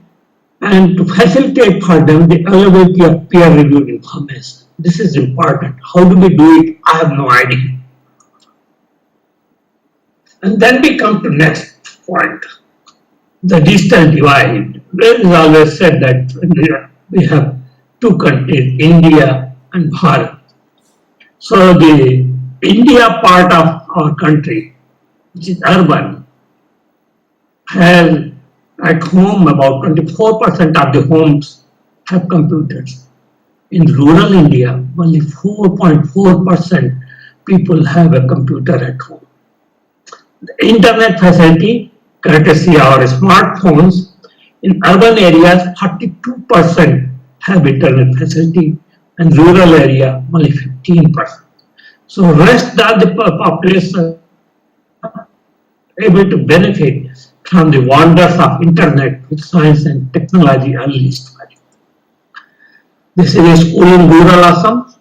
and to facilitate for them the availability of peer-reviewed information. This is important. How do we do it? I have no idea. And then we come to next point, the digital divide. It is always said that we have two countries, India and Bharat. So the India part of our country, which is urban, has at home about 24% of the homes have computers. In rural India, only 4.4% people have a computer at home. The internet facility, courtesy of our smartphones, in urban areas 42% have internet facility, and rural area only 15%. So rest of the population are able to benefit from the wonders of internet with science and technology unleashed. This is a school in rural Assam,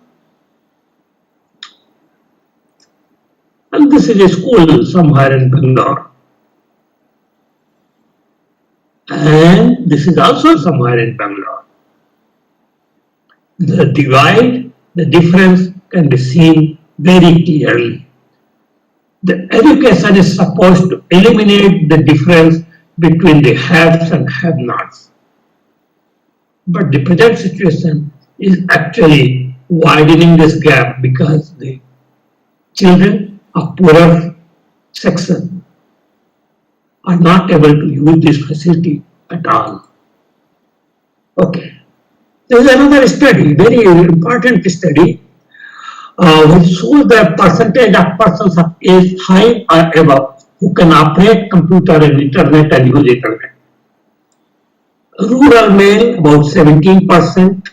and this is a school somewhere in Bangalore, and this is also somewhere in Bangalore. The divide, the difference can be seen very clearly. The education is supposed to eliminate the difference between the haves and have-nots. But the present situation is actually widening this gap because the children of poorer section are not able to use this facility at all. Okay. There is another study, very important study, which shows the percentage of persons of age 5 or above who can operate computer and internet and use internet. Rural male, about 17%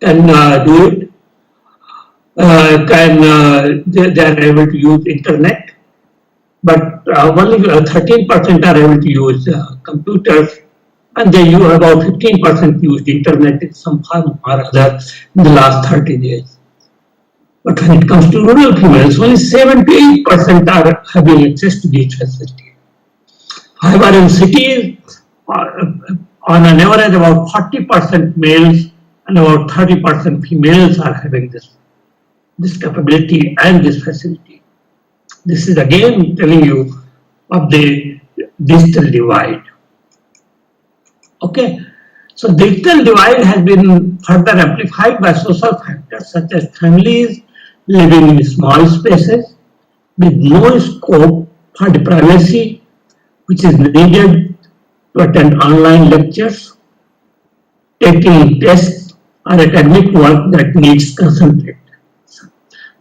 can do it. They are able to use internet, but only 13% are able to use computers, and they use about 15% used internet in some form or other in the last 30 days. But when it comes to rural females, only 7 to 8% are having access to these facilities. However, in cities, on an average, about 40% males and about 30% females are having this capability and this facility. This is again telling you of the digital divide. Okay, so digital divide has been further amplified by social factors such as families living in small spaces with no scope for the privacy which is needed to attend online lectures, taking tests or academic work that needs concentration.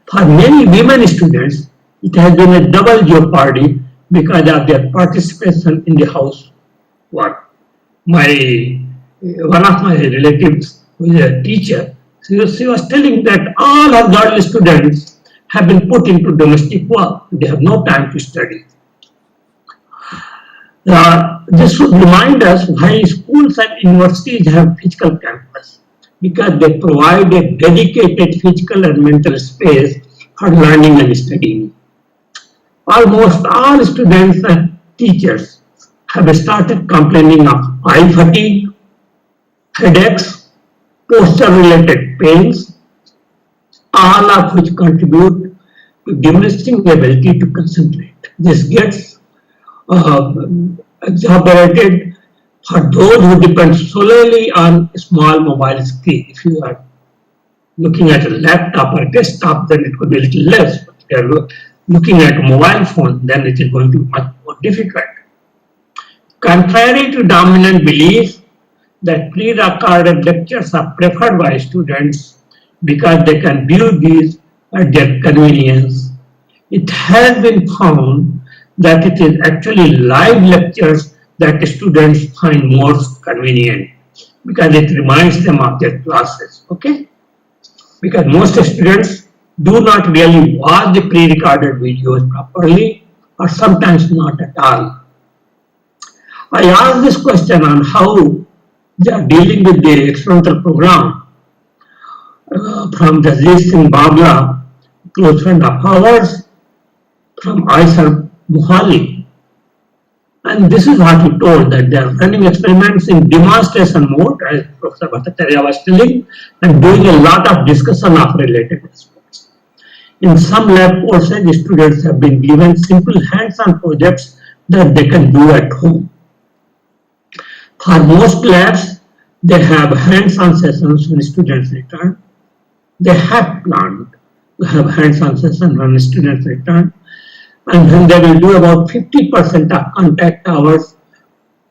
For many women students, it has been a double jeopardy because of their participation in the housework. One of my relatives, who is a teacher, she was telling that all her girl students have been put into domestic work. They have no time to study. This should remind us why schools and universities have physical campus, because they provide a dedicated physical and mental space for learning and studying. Almost all students and teachers have started complaining of eye fatigue, headaches, posture-related pains, all of which contribute to diminishing ability to concentrate. This gets exacerbated for those who depend solely on small mobile screen. If you are looking at a laptop or desktop, then it could be a little less. But if you are looking at a mobile phone, then it is going to be much more difficult. Contrary to dominant belief that pre-recorded lectures are preferred by students because they can view these at their convenience, it has been found that it is actually live lectures that students find most convenient because it reminds them of their classes, okay? Because most students do not really watch the pre-recorded videos properly or sometimes not at all. I asked this question on how they are dealing with the experimental program from Jagdish Singh Babla, close friend of ours, from ISER Mohali. And this is what he told, that they are running experiments in demonstration mode, as Professor Bhattacharya was telling, and doing a lot of discussion of related aspects. In some lab courses, the students have been given simple hands-on projects that they can do at home. For most labs, they have hands-on sessions when students return. They have planned to have hands-on sessions when students return, and then they will do about 50% of contact hours,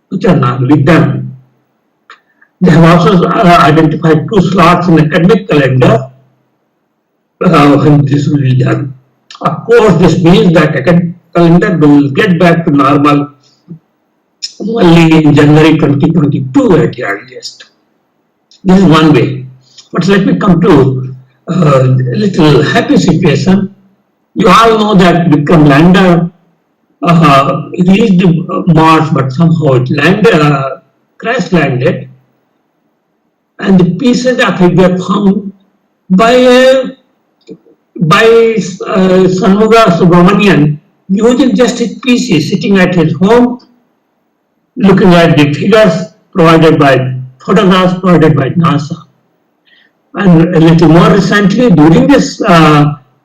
which are normally done. They have also identified 2 slots in academic calendar when this will be done. Of course, this means that academic calendar will get back to normal only in January 2022 at the earliest. This is one way. But let me come to a little happy situation. You all know that Vikram lander reached Mars, but somehow it crash landed, and the pieces of it were found by Shanmuga Subramanian using just his PC, sitting at his home, looking at the figures provided by photographs provided by NASA. And a little more recently, during this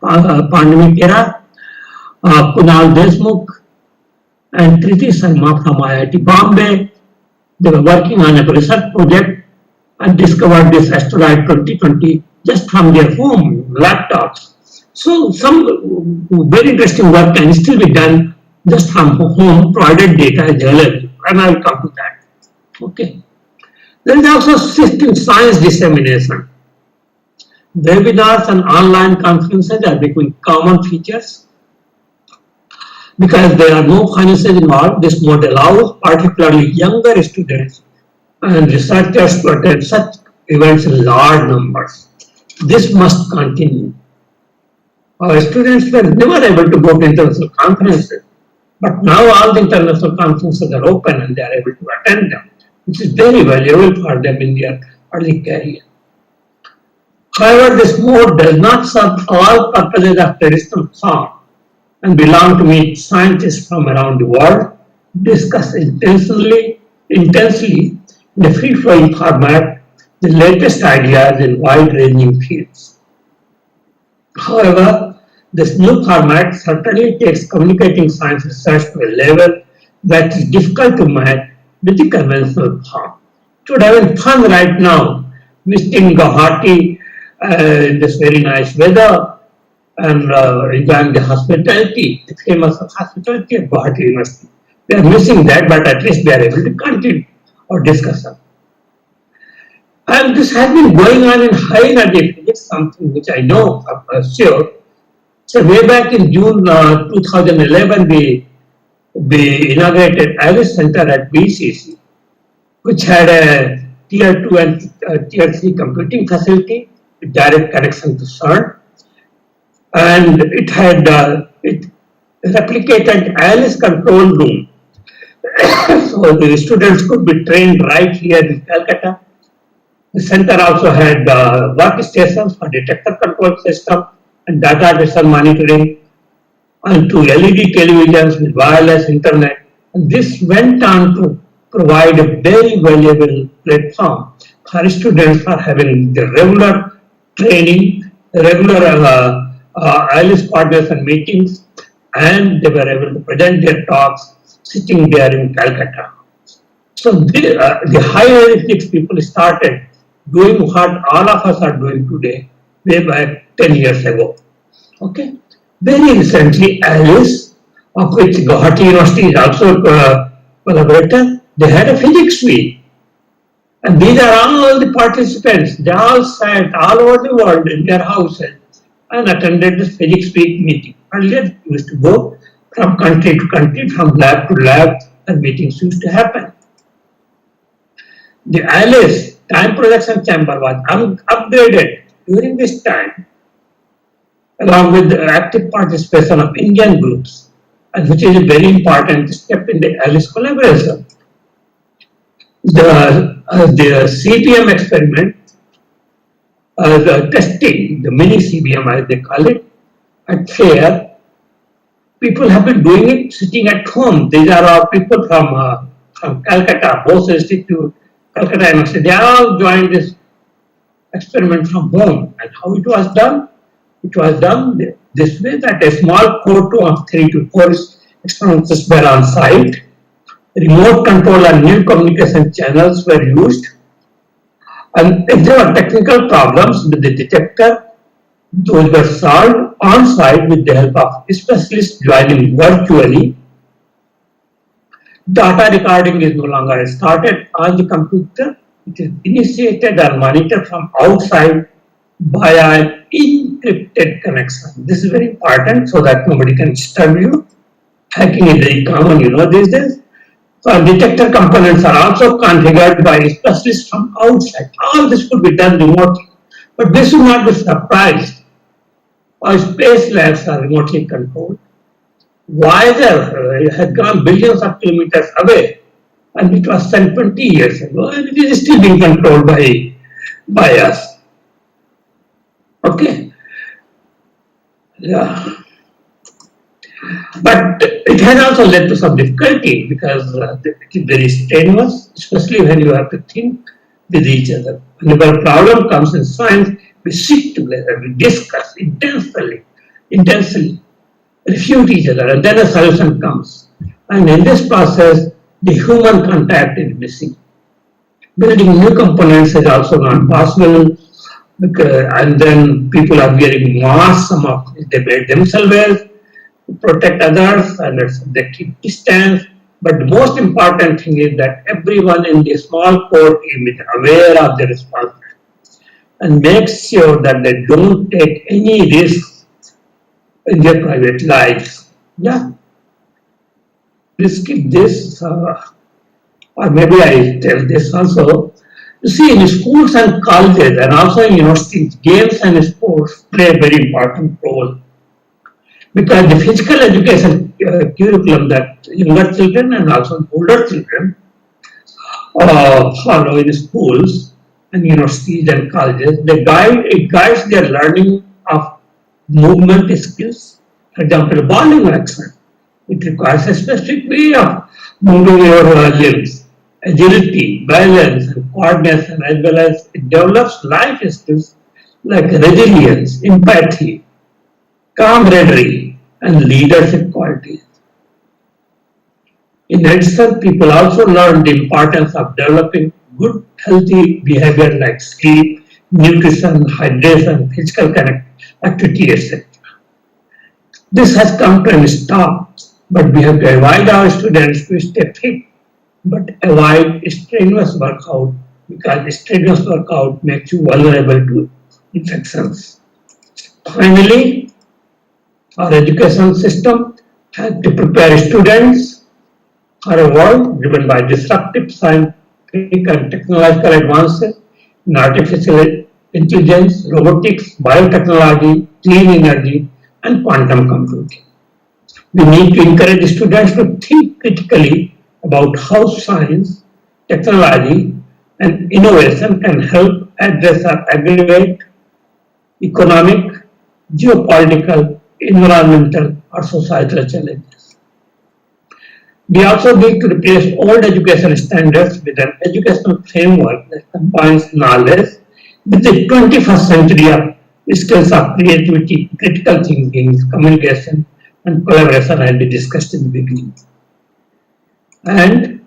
pandemic era, Kunal Deshmukh and Kriti Sharma from IIT Bombay, they were working on a research project and discovered this asteroid 2020 just from their home laptops. So some very interesting work can still be done just from home, provided data is available, and I will come to that. Okay. There is also shift in science dissemination. Webinars and online conferences are becoming common features. Because there are no finances involved, this mode allows particularly younger students and researchers to attend such events in large numbers. This must continue. Our students were never able to go to international conferences, but now all the international conferences are open and they are able to attend them, which is very valuable for them in their early career. However, this mode does not serve all purposes of traditional thought and belong to meet scientists from around the world, discuss intensely in a free-flowing format the latest ideas in wide-ranging fields. However, this new format certainly takes communicating science research to a level that is difficult to match with the conventional form. It would have been fun right now visiting Guwahati in this very nice weather and enjoying the hospitality, the famous hospitality of Guwahati University. They are missing that, but at least they are able to continue our discussion. And this has been going on in high energy physics, something which I know for sure, So way back in June 2011, we inaugurated Alice Center at BCC, which had a tier 2 and tier 3 computing facility with direct connection to CERN, and it replicated Alice control room. So the students could be trained right here in Calcutta. The center also had workstations for detector control system and data visual monitoring, and two LED televisions with wireless internet. And this went on to provide a very valuable platform for students for having the regular training, regular Alice coordination meetings, and they were able to present their talks sitting there in Calcutta. So the higher physics people started doing what all of us are doing today, way back 10 years ago. Okay. Very recently, Alice, of which Guwahati University is also a collaborator, they had a physics week. And these are all the participants. They all sat all over the world in their houses and attended the physics week meeting. Earlier, we used to go from country to country, from lab to lab, and meetings used to happen. The Alice time projection chamber was upgraded during this time, along with the active participation of Indian groups, and which is a very important step in the Alice collaboration. The CBM experiment, the testing, the mini CBM as they call it, at FAIR, people have been doing it sitting at home. These are all people from Calcutta, Bose Institute, Calcutta University. They all joined this experiment from home. And how it was done? It was done this way, that a small core of 3 to 4 experiments were on site. Remote control and new communication channels were used. And if there were technical problems with the detector, those were solved on site with the help of specialists joining virtually. Data recording is no longer started on the computer. It is initiated and monitored from outside by an encrypted connection. This is very important so that nobody can disturb you. Hacking is very common, these days. So detector components are also configured by specialists from outside. All this could be done remotely. But this should not be surprised. Our space labs are remotely controlled. Voyager had gone billions of kilometers away, and it was sent 20 years ago, and it is still being controlled by us. Okay. Yeah. But it has also led to some difficulty because it is very strenuous, especially when you have to think with each other. Whenever a problem comes in science, we sit together, we discuss intensely, refute each other, and then a solution comes. And in this process, the human contact is missing. Building new components is also not possible, because, and then people are wearing masks, some of they made themselves to protect others, and they keep distance. But the most important thing is that everyone in the small core team is aware of the responsibility and makes sure that they don't take any risks in their private lives. Yeah. Please keep this, or maybe I tell this also. You see, in schools and colleges and also in universities, games and sports play a very important role. Because the physical education curriculum that younger children and also older children follow in schools and universities and colleges, it guides their learning of movement skills. For example, bowling action. It requires a specific way of moving your limbs, agility, balance, and coordination, as well as it develops life skills like resilience, empathy, camaraderie, and leadership qualities. In addition, people also learn the importance of developing good, healthy behavior like sleep, nutrition, hydration, physical activity, etc. This has come to a stop, but we have to avoid our students to stay fit, but avoid strenuous workout, because strenuous workout makes you vulnerable to infections. Finally, Our education system has to prepare students for a world driven by disruptive scientific and technological advances in artificial intelligence, robotics, biotechnology, clean energy, and quantum computing. We need to encourage students to think critically about how science, technology, and innovation can help address our aggregate economic, geopolitical, environmental, or societal challenges. We also need to replace old education standards with an educational framework that combines knowledge with the 21st century of skills of creativity, critical thinking, communication, and collaboration, as we discussed in the beginning. And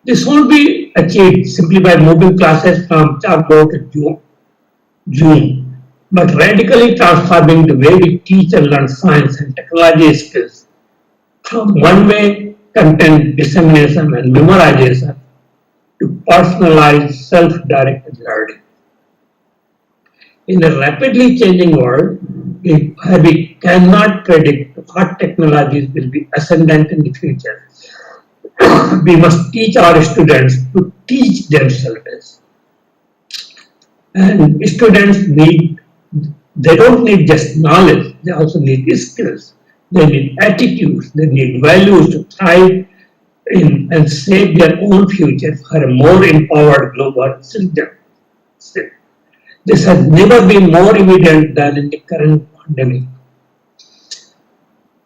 this won't be achieved simply by moving classes from chalkboard to June, but radically transforming the way we teach and learn science and technology skills from one-way content dissemination and memorization to personalized self-directed learning. In a rapidly changing world, where we cannot predict what technologies will be ascendant in the future, we must teach our students to teach themselves. And students they don't need just knowledge, they also need skills. They need attitudes, they need values to thrive in and shape their own future for a more empowered global system. This has never been more evident than in the current pandemic.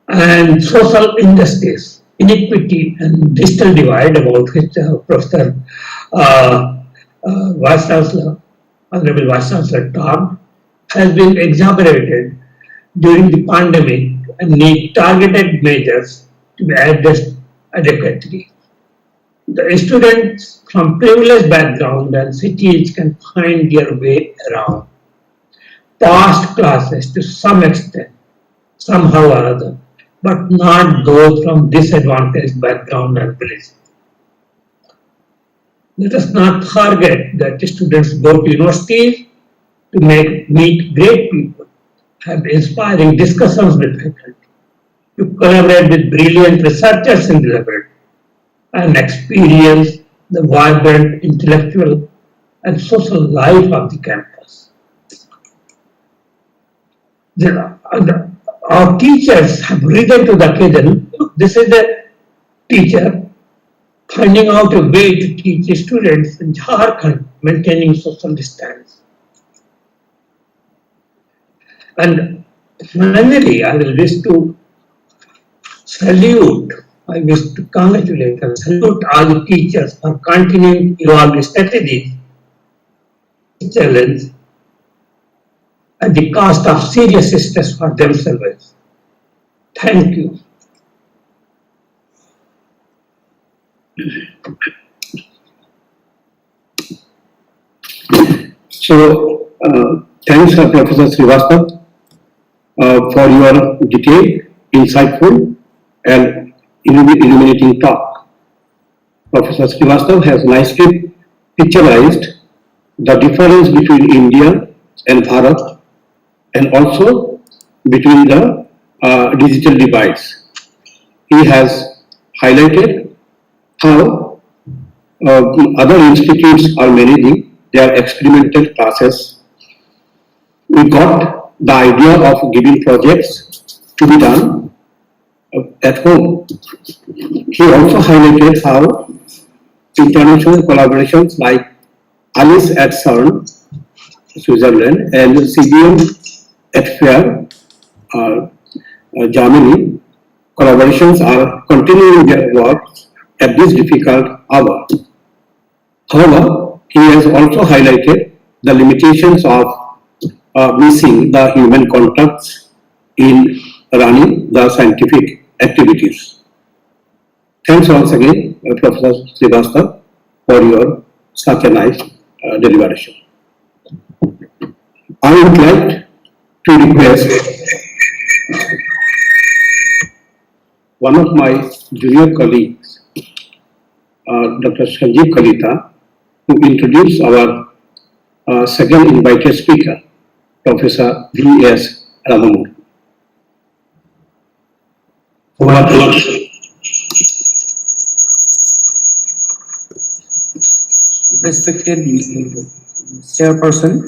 And social injustice, inequity, and digital divide, about which Professor Vice Chancellor, Honorable Vice Chancellor talked, has been exacerbated during the pandemic and need targeted measures to be addressed adequately. The students from privileged backgrounds and cities can find their way around past classes to some extent, somehow or other, but not those from disadvantaged background and villages. Let us not forget that students go to universities to meet great people, have inspiring discussions with faculty, to collaborate with brilliant researchers in the laboratory, and experience the vibrant intellectual and social life of the campus. Our teachers have risen to the occasion. This is a teacher finding out a way to teach students in Jharkhand, maintaining social distance. And finally, I will wish to congratulate and salute all the teachers for continuing to evolve the strategies, challenge, at the cost of serious stress for themselves. Thank you. So, thanks, Professor Srivastava, for your detailed, insightful, and illuminating talk. Professor Srivastava has nicely picturized the difference between India and Bharat, and also between the digital divides. He has highlighted how other institutes are managing their experimental classes. We got the idea of giving projects to be done at home. He also highlighted how international collaborations like ALICE at CERN, Switzerland, and CBM at FAIR, Germany, collaborations are continuing their work at this difficult hour. However, he has also highlighted the limitations of missing the human contacts in running the scientific activities. Thanks once again, Professor Srivastava, for your such a nice deliberation. I would like to request one of my junior colleagues, Dr. Sanjeev Kalita, to introduce our second invited speaker, Professor V.S. Ramamurthy. Respected Chairperson,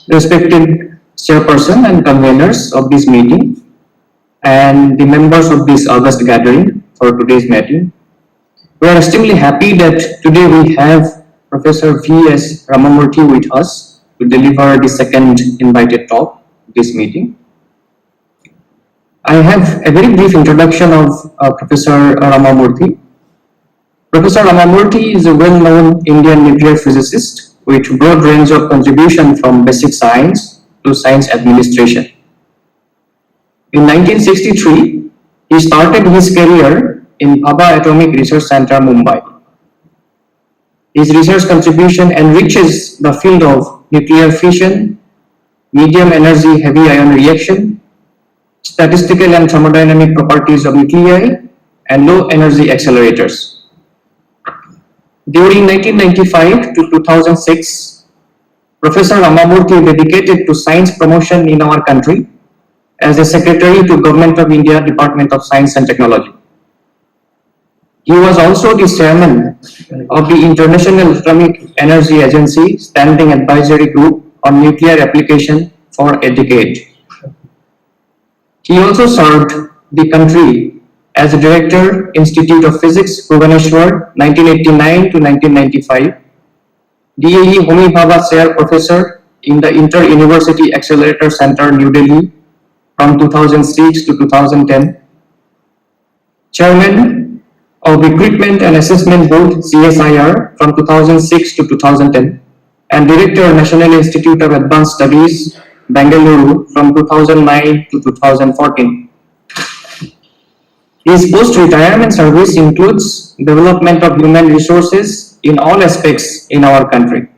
respected Chairperson and conveners of this meeting, and the members of this august gathering for today's meeting. We are extremely happy that today we have Professor V.S. Ramamurthy with us to deliver the second invited talk of this meeting. I have a very brief introduction of Professor Ramamurthy. Professor Ramamurthy is a well-known Indian nuclear physicist with broad range of contribution from basic science to science administration. In 1963, he started his career in Bhabha Atomic Research Center, Mumbai. His research contribution enriches the field of nuclear fission, medium energy heavy ion reaction, statistical and thermodynamic properties of nuclei, and low energy accelerators. During 1995 to 2006, Professor Ramamurthy dedicated to science promotion in our country as a Secretary to Government of India Department of Science and Technology. He was also the chairman of the International Atomic Energy Agency Standing Advisory Group on Nuclear Application for a decade. He also served the country as a Director, Institute of Physics, Bhubaneswar, 1989 to 1995, DAE Homi Bhabha Chair Professor in the Inter-University Accelerator Center, New Delhi, from 2006 to 2010, Chairman of Equipment and Assessment Board, CSIR, from 2006 to 2010, and Director, National Institute of Advanced Studies, Bangalore, from 2009 to 2014. His post-retirement service includes development of human resources in all aspects in our country.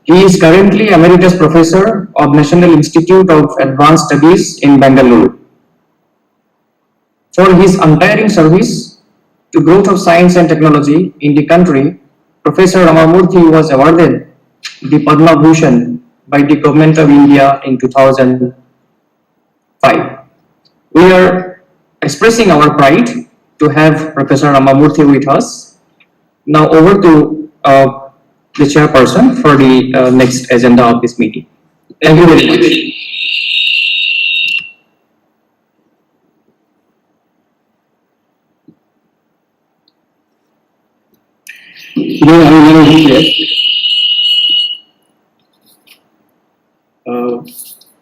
He is currently Emeritus Professor of National Institute of Advanced Studies in Bangalore. For his untiring service to growth of science and technology in the country, Professor Ramamurthy was awarded the Padma Bhushan by the Government of India in 2005. We are expressing our pride to have Professor Ramamurthy with us. Now over to the chairperson for the next agenda of this meeting. Thank you very much. Today I will request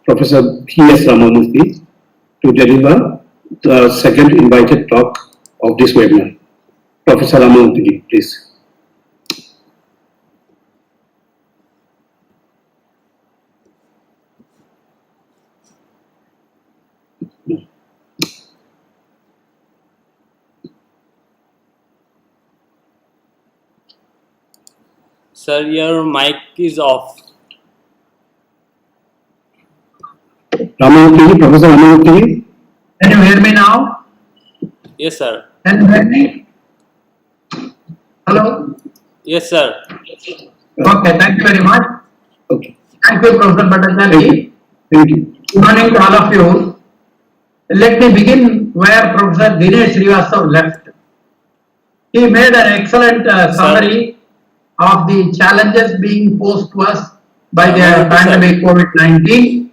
Professor P.S. Ramamurthy to deliver the second invited talk of this webinar. Professor Ramamurthy, please. Sir, your mic is off. Ramamurthy, Professor Ramamurthy. Can you hear me now? Yes, sir. Can you hear me? Hello? Yes, sir. Okay, thank you very much. Okay. Thank you, Professor Bhattacharya. Thank you. Good morning to all of you. Let me begin where Professor Dinesh Srivastav left. He made an excellent summary of the challenges being posed to us by the pandemic COVID-19.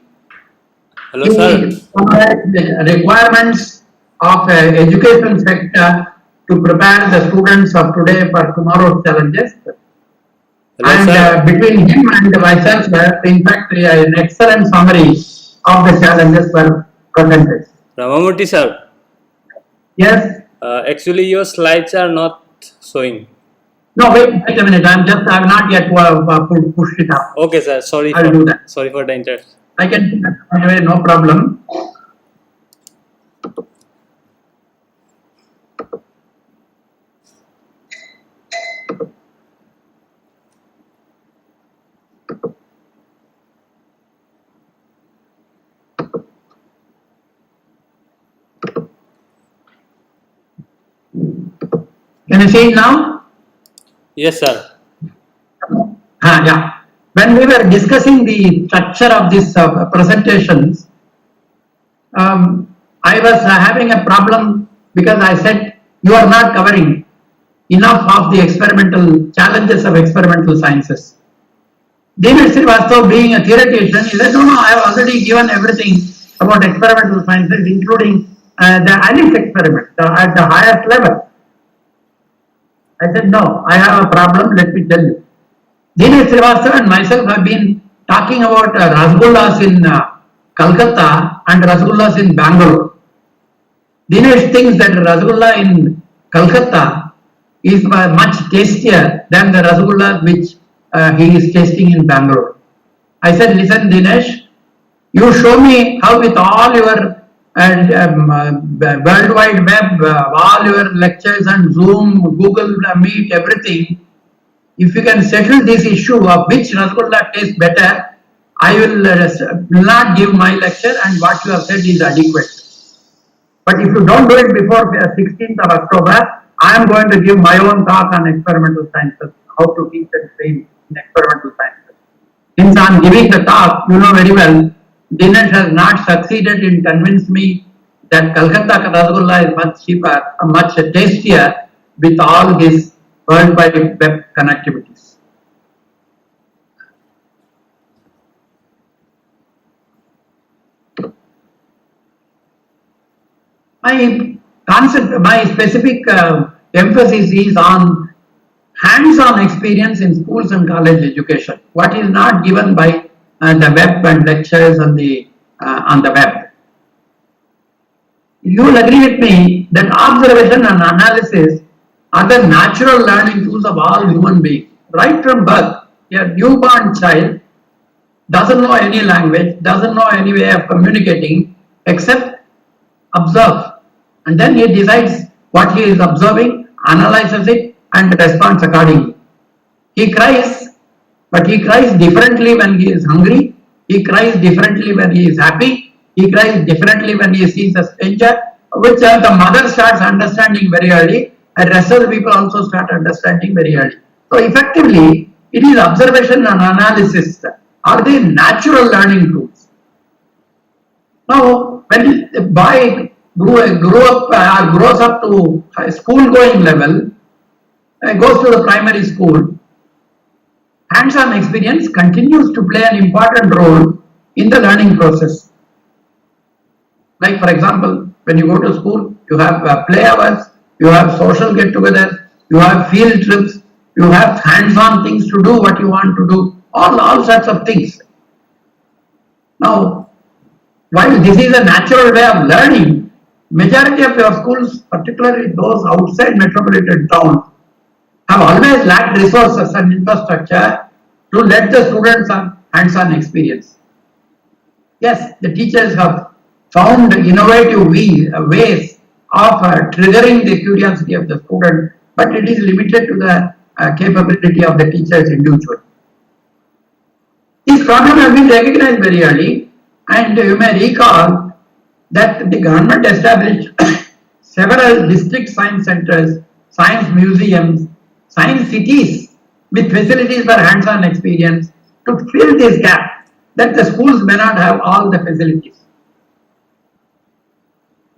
Hello, He sir. summarized the requirements of education sector to prepare the students of today for tomorrow's challenges. Hello, And sir. between him and myself, in fact, an excellent summary of the challenges were presented. Ramamurthy, sir. Yes, Actually, your slides are not showing. No, wait a minute. I have not yet pushed it up. Okay, sir. Sorry I'll do that. Sorry for the interruption. I can do that. Anyway, no problem. Can you see it now? Yes, sir. Yeah. When we were discussing the structure of this presentations, I was having a problem because I said you are not covering enough of the experimental challenges of experimental sciences. Dpt Srivastava, being a theoretician, he said, no, I have already given everything about experimental sciences, including the Alice experiment at the highest level. I said, no, I have a problem, let me tell you. Dpt Srivastava and myself have been talking about rasgullas in Calcutta and rasgullas in Bangalore. Dinesh thinks that rasgulla in Calcutta is much tastier than the rasgullas which he is tasting in Bangalore. I said, listen Dinesh, you show me how with all your World Wide Web, all your lectures and Zoom, Google Meet, everything, if you can settle this issue of which rasgulla tastes better, I will not give my lecture and what you have said is adequate. But if you don't do it before 16th of October, I am going to give my own talk on experimental sciences, how to teach and train in experimental sciences. Since I am giving the talk, you know very well, Dinesh has not succeeded in convincing me that Calcutta rasgulla is much cheaper, much tastier with all his World Wide Web connectivities. My concept, my specific emphasis is on hands-on experience in schools and college education. What is not given by the web and lectures on the web. You will agree with me that observation and analysis are the natural learning tools of all human beings. Right from birth, a newborn child doesn't know any language, doesn't know any way of communicating except observe. And then he decides what he is observing, analyzes it and responds accordingly. He cries, but he cries differently when he is hungry, he cries differently when he is happy, he cries differently when he sees a stranger, which the mother starts understanding very early, and rest of the people also start understanding very early. So effectively, it is observation and analysis are the natural learning tools. Now, when the boy grows up to school going level, goes to the primary school, hands-on experience continues to play an important role in the learning process. Like for example, when you go to school, you have play hours, you have social get-togethers, you have field trips, you have hands-on things to do what you want to do, all sorts of things. Now, while this is a natural way of learning, majority of your schools, particularly those outside metropolitan towns, have always lacked resources and infrastructure to let the students have hands-on experience. Yes, the teachers have found innovative ways of triggering the curiosity of the student, but it is limited to the capability of the teachers individually. This problem has been recognized very early, and you may recall that the government established several district science centers, science museums, science cities with facilities for hands-on experience to fill this gap that the schools may not have all the facilities.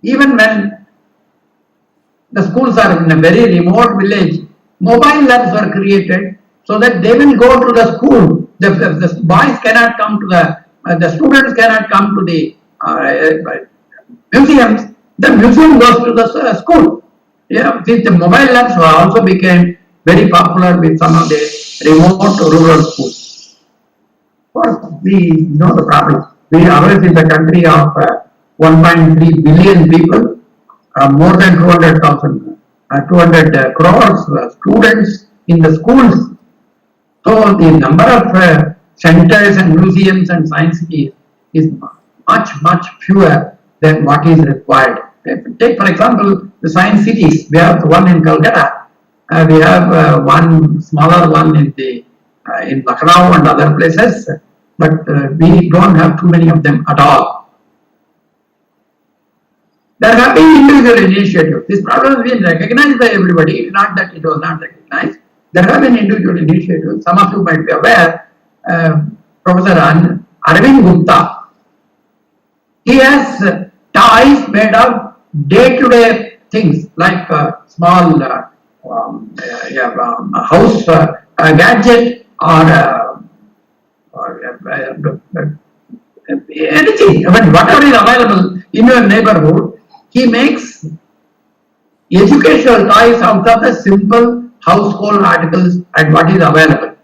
Even when the schools are in a very remote village, mobile labs were created so that they will go to the school. The boys cannot come to the students cannot come to the museums. The museum goes to the school. Yeah, the mobile labs also became very popular with some of the remote rural schools. Of course, we know the problem. Ours is a country of 1.3 billion people, more than 200 crores students, in the schools. So the number of centers and museums and science cities is much fewer than what is required. Take for example the science cities. We have one in Calcutta. We have one smaller one in Lucknow and other places, but we don't have too many of them at all. There have been individual initiatives. This problem has been recognized by everybody, not that it was not recognized. There have been individual initiatives. Some of you might be aware, Professor Arvind Gupta, he has toys made of day-to-day things like small house gadget or anything. I mean, whatever is available in your neighborhood, he makes educational toys out of the simple household articles and what is available.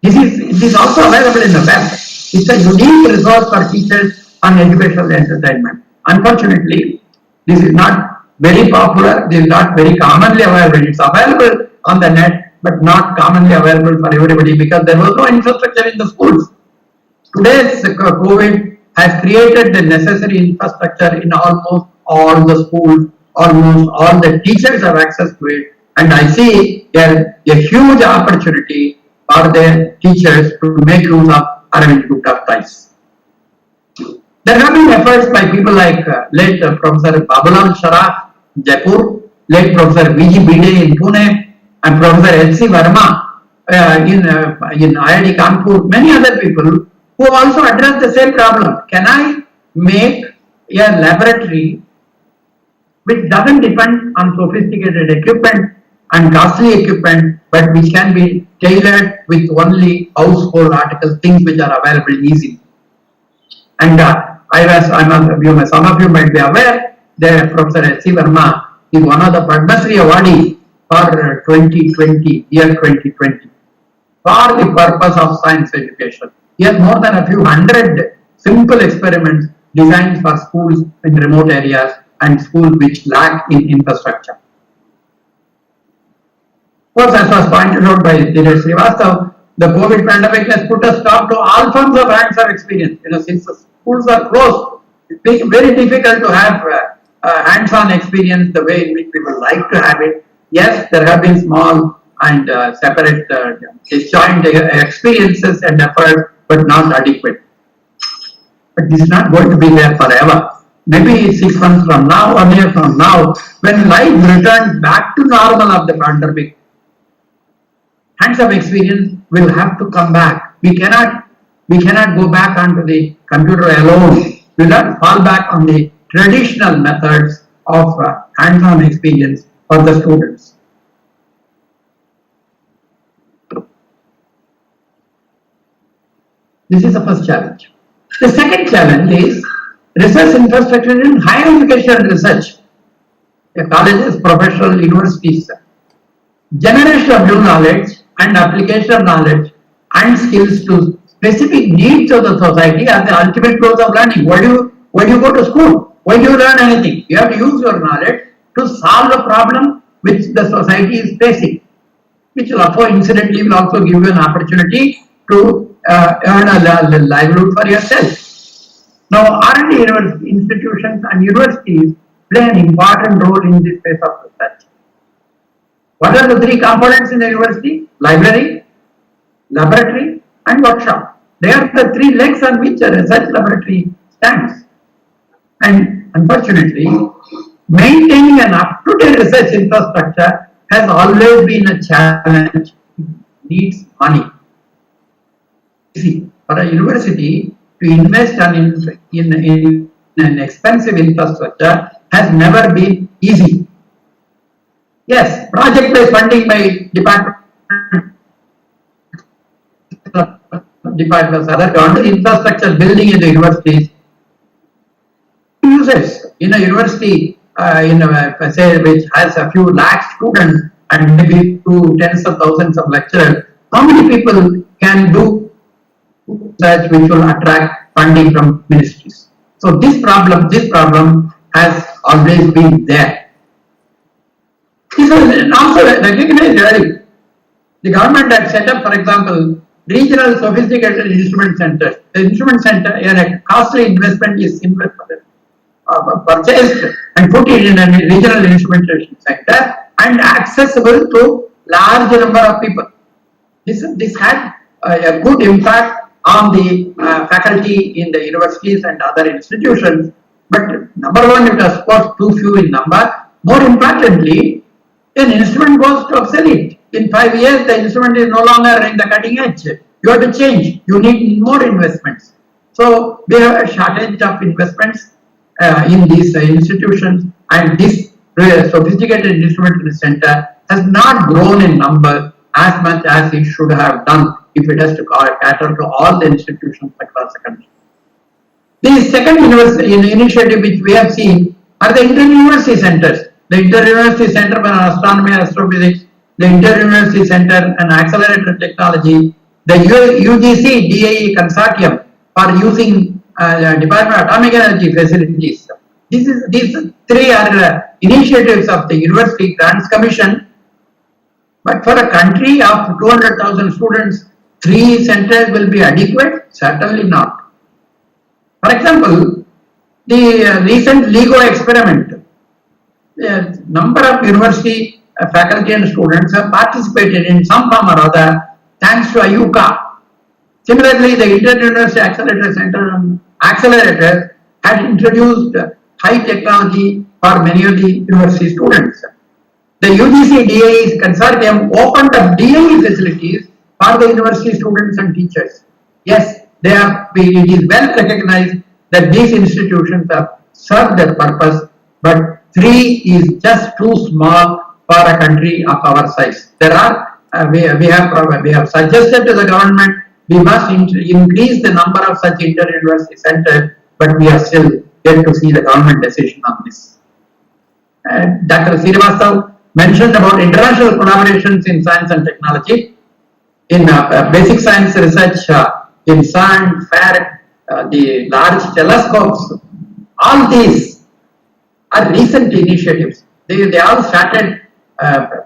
This is also available in the web. It's a unique resource for teachers on educational entertainment. Unfortunately, this is not very popular. This is not very commonly available. It's available on the net, but not commonly available for everybody because there was no infrastructure in the schools. Today's COVID has created the necessary infrastructure in almost all the schools. Almost all the teachers have access to it. And I see a huge opportunity for the teachers to make use of Arvind Gupta toys. There have been efforts by people like late Professor Babulal Sharaf, Jaipur, late Professor V.G. Bide in Pune, and Professor L.C. Verma in IIT Kanpur, many other people who also address the same problem. Can I make a laboratory which doesn't depend on sophisticated equipment and costly equipment, but which can be tailored with only household articles, things which are available easily. And some of you might be aware that Professor S.C. Verma is one of the Padma Shri awardees for 2020, year 2020, for the purpose of science education. He has more than a few hundred simple experiments designed for schools in remote areas and schools which lack in infrastructure. Of course, as was pointed out by Dr. Srivastav, the COVID pandemic has put a stop to all forms of hands-on experience. Since the schools are closed, it's very difficult to have hands-on experience the way in which we would like to have it. Yes, there have been small and separate disjoint experiences and efforts, but not adequate. But this is not going to be there forever. Maybe 6 months from now, 1 year from now, when life returns back to normal of the pandemic, hands-on experience will have to come back. We cannot go back onto the computer alone. We will not fall back on the traditional methods of hands-on experience for the students. This is the first challenge. The second challenge is research infrastructure in higher education research. Colleges, professional universities, generation of new knowledge and application of knowledge and skills to specific needs of the society are the ultimate goals of learning. Why do you go to school? Why do you learn anything? You have to use your knowledge to solve a problem which the society is facing, which will also incidentally will also give you an opportunity to earn a livelihood for yourself. Now, R&D institutions and universities play an important role in this phase of research. What are the three components in the university? Library, laboratory, and workshop. They are the three legs on which a research laboratory stands. And unfortunately, maintaining an up-to-date research infrastructure has always been a challenge. It needs money. See, for a university to invest in an expensive infrastructure has never been easy. Yes, project-based funding by departments, other government infrastructure building in the universities. Users in a university, say which has a few lakh students and maybe 2 tens of thousands of lecturers, how many people can do research which will attract funding from ministries? So this problem has always been there. This was also recognized early. The government had set up, for example, regional sophisticated instrument centers. The instrument center, a costly investment is purchased and put it in a regional instrumentation center and accessible to large number of people. This had a good impact on the faculty in the universities and other institutions. But number one, it was of course too few in number. More importantly, an instrument goes to obsolete. In 5 years, the instrument is no longer in the cutting edge. You have to change. You need more investments. So we have a shortage of investments in these institutions, and this sophisticated instrument center has not grown in number as much as it should have done if it has to cater to all the institutions across the country. The second initiative which we have seen are the inter-university centers. The inter-university center for astronomy and astrophysics, the inter-university center and accelerator technology, the UGC DAE consortium for using Department of Atomic Energy facilities. These three are initiatives of the University Grants Commission. But for a country of 200,000 students, 3 centers will be adequate? Certainly not. For example, the recent LEGO experiment, the number of university faculty and students have participated in some form or other thanks to IUCA. Similarly, the Inter-University Accelerator Center and accelerators had introduced high technology for many of the university students. The UGC DAE consortium opened up DAE facilities for the university students and teachers. Yes, it is well recognized that these institutions have served their purpose, but 3 is just too small for a country of our size. We have suggested to the government we must increase the number of such inter-university centers, but we are still yet to see the government decision on this. Dr. Srinivasav mentioned about international collaborations in science and technology, in basic science research, in CERN, FAIR, the large telescopes. All these are recent initiatives. They all started,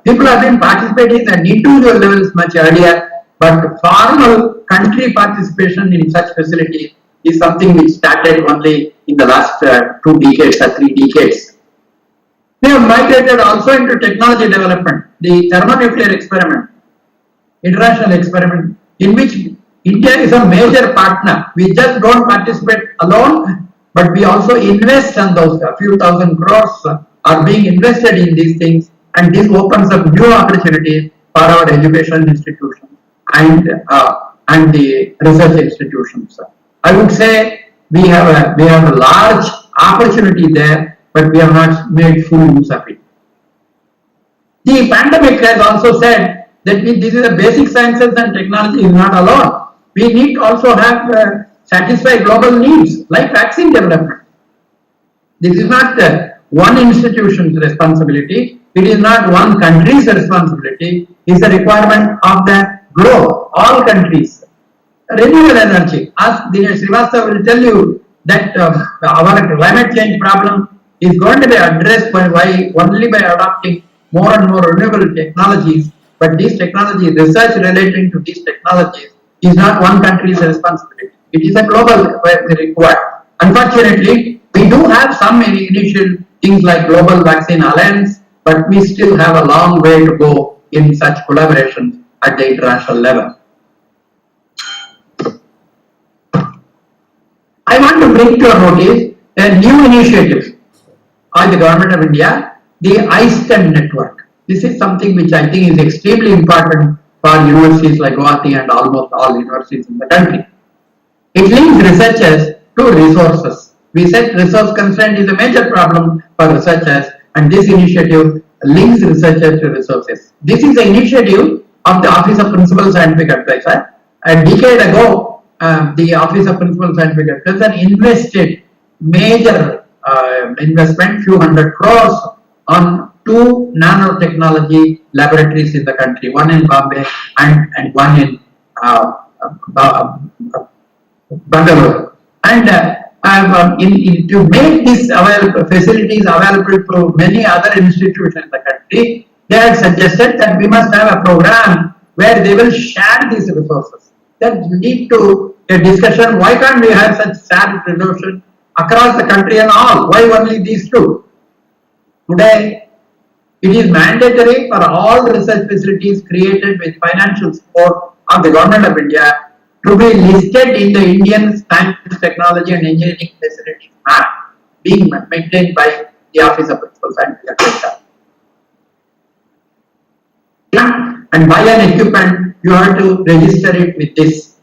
people have been participating at individual levels much earlier, but formal country participation in such facilities is something which started only in the last 2 decades or 3 decades. We have migrated also into technology development, the thermonuclear experiment, international experiment, in which India is a major partner. We just don't participate alone, but we also invest on those. A few thousand crores are being invested in these things, and this opens up new opportunities for our education institutions and the research institutions. I would say we have a large opportunity there, but we have not made full use of it. The pandemic has also said that this is a basic sciences and technology is not alone. We need to also have satisfy global needs like vaccine development. This is not one institution's responsibility. It is not one country's responsibility. It is a requirement of the globe, all countries. Renewable energy, as Dinesh Srivastava will tell you that our climate change problem is going to be addressed only by adopting more and more renewable technologies. But these technologies, research relating to these technologies is not one country's responsibility. It is a global required. Unfortunately, we do have some initial things like Global Vaccine Alliance, but we still have a long way to go in such collaborations at the international level. I want to bring to your notice a new initiative by the Government of India, the iSTEM network. This is something which I think is extremely important for universities like Guwahati and almost all universities in the country. It links researchers to resources. We said resource constraint is a major problem for researchers, and this initiative links researchers to resources. This is the initiative of the Office of Principal Scientific Advisor. A decade ago, the Office of Principal Scientific Advisor invested major investment, few hundred crores, on 2 nanotechnology laboratories in the country, one in Bombay and one in Bangalore. And to make these facilities available to many other institutions in the country, they had suggested that we must have a program where they will share these resources. That lead to a discussion, why can't we have such shared resources across the country and all? Why only these two? Today, it is mandatory for all research facilities created with financial support of the Government of India to be listed in the Indian Science, Technology and Engineering Facilities Act, being maintained by the Office of Principal Scientific Advisor. And buy an equipment, you have to register it with this.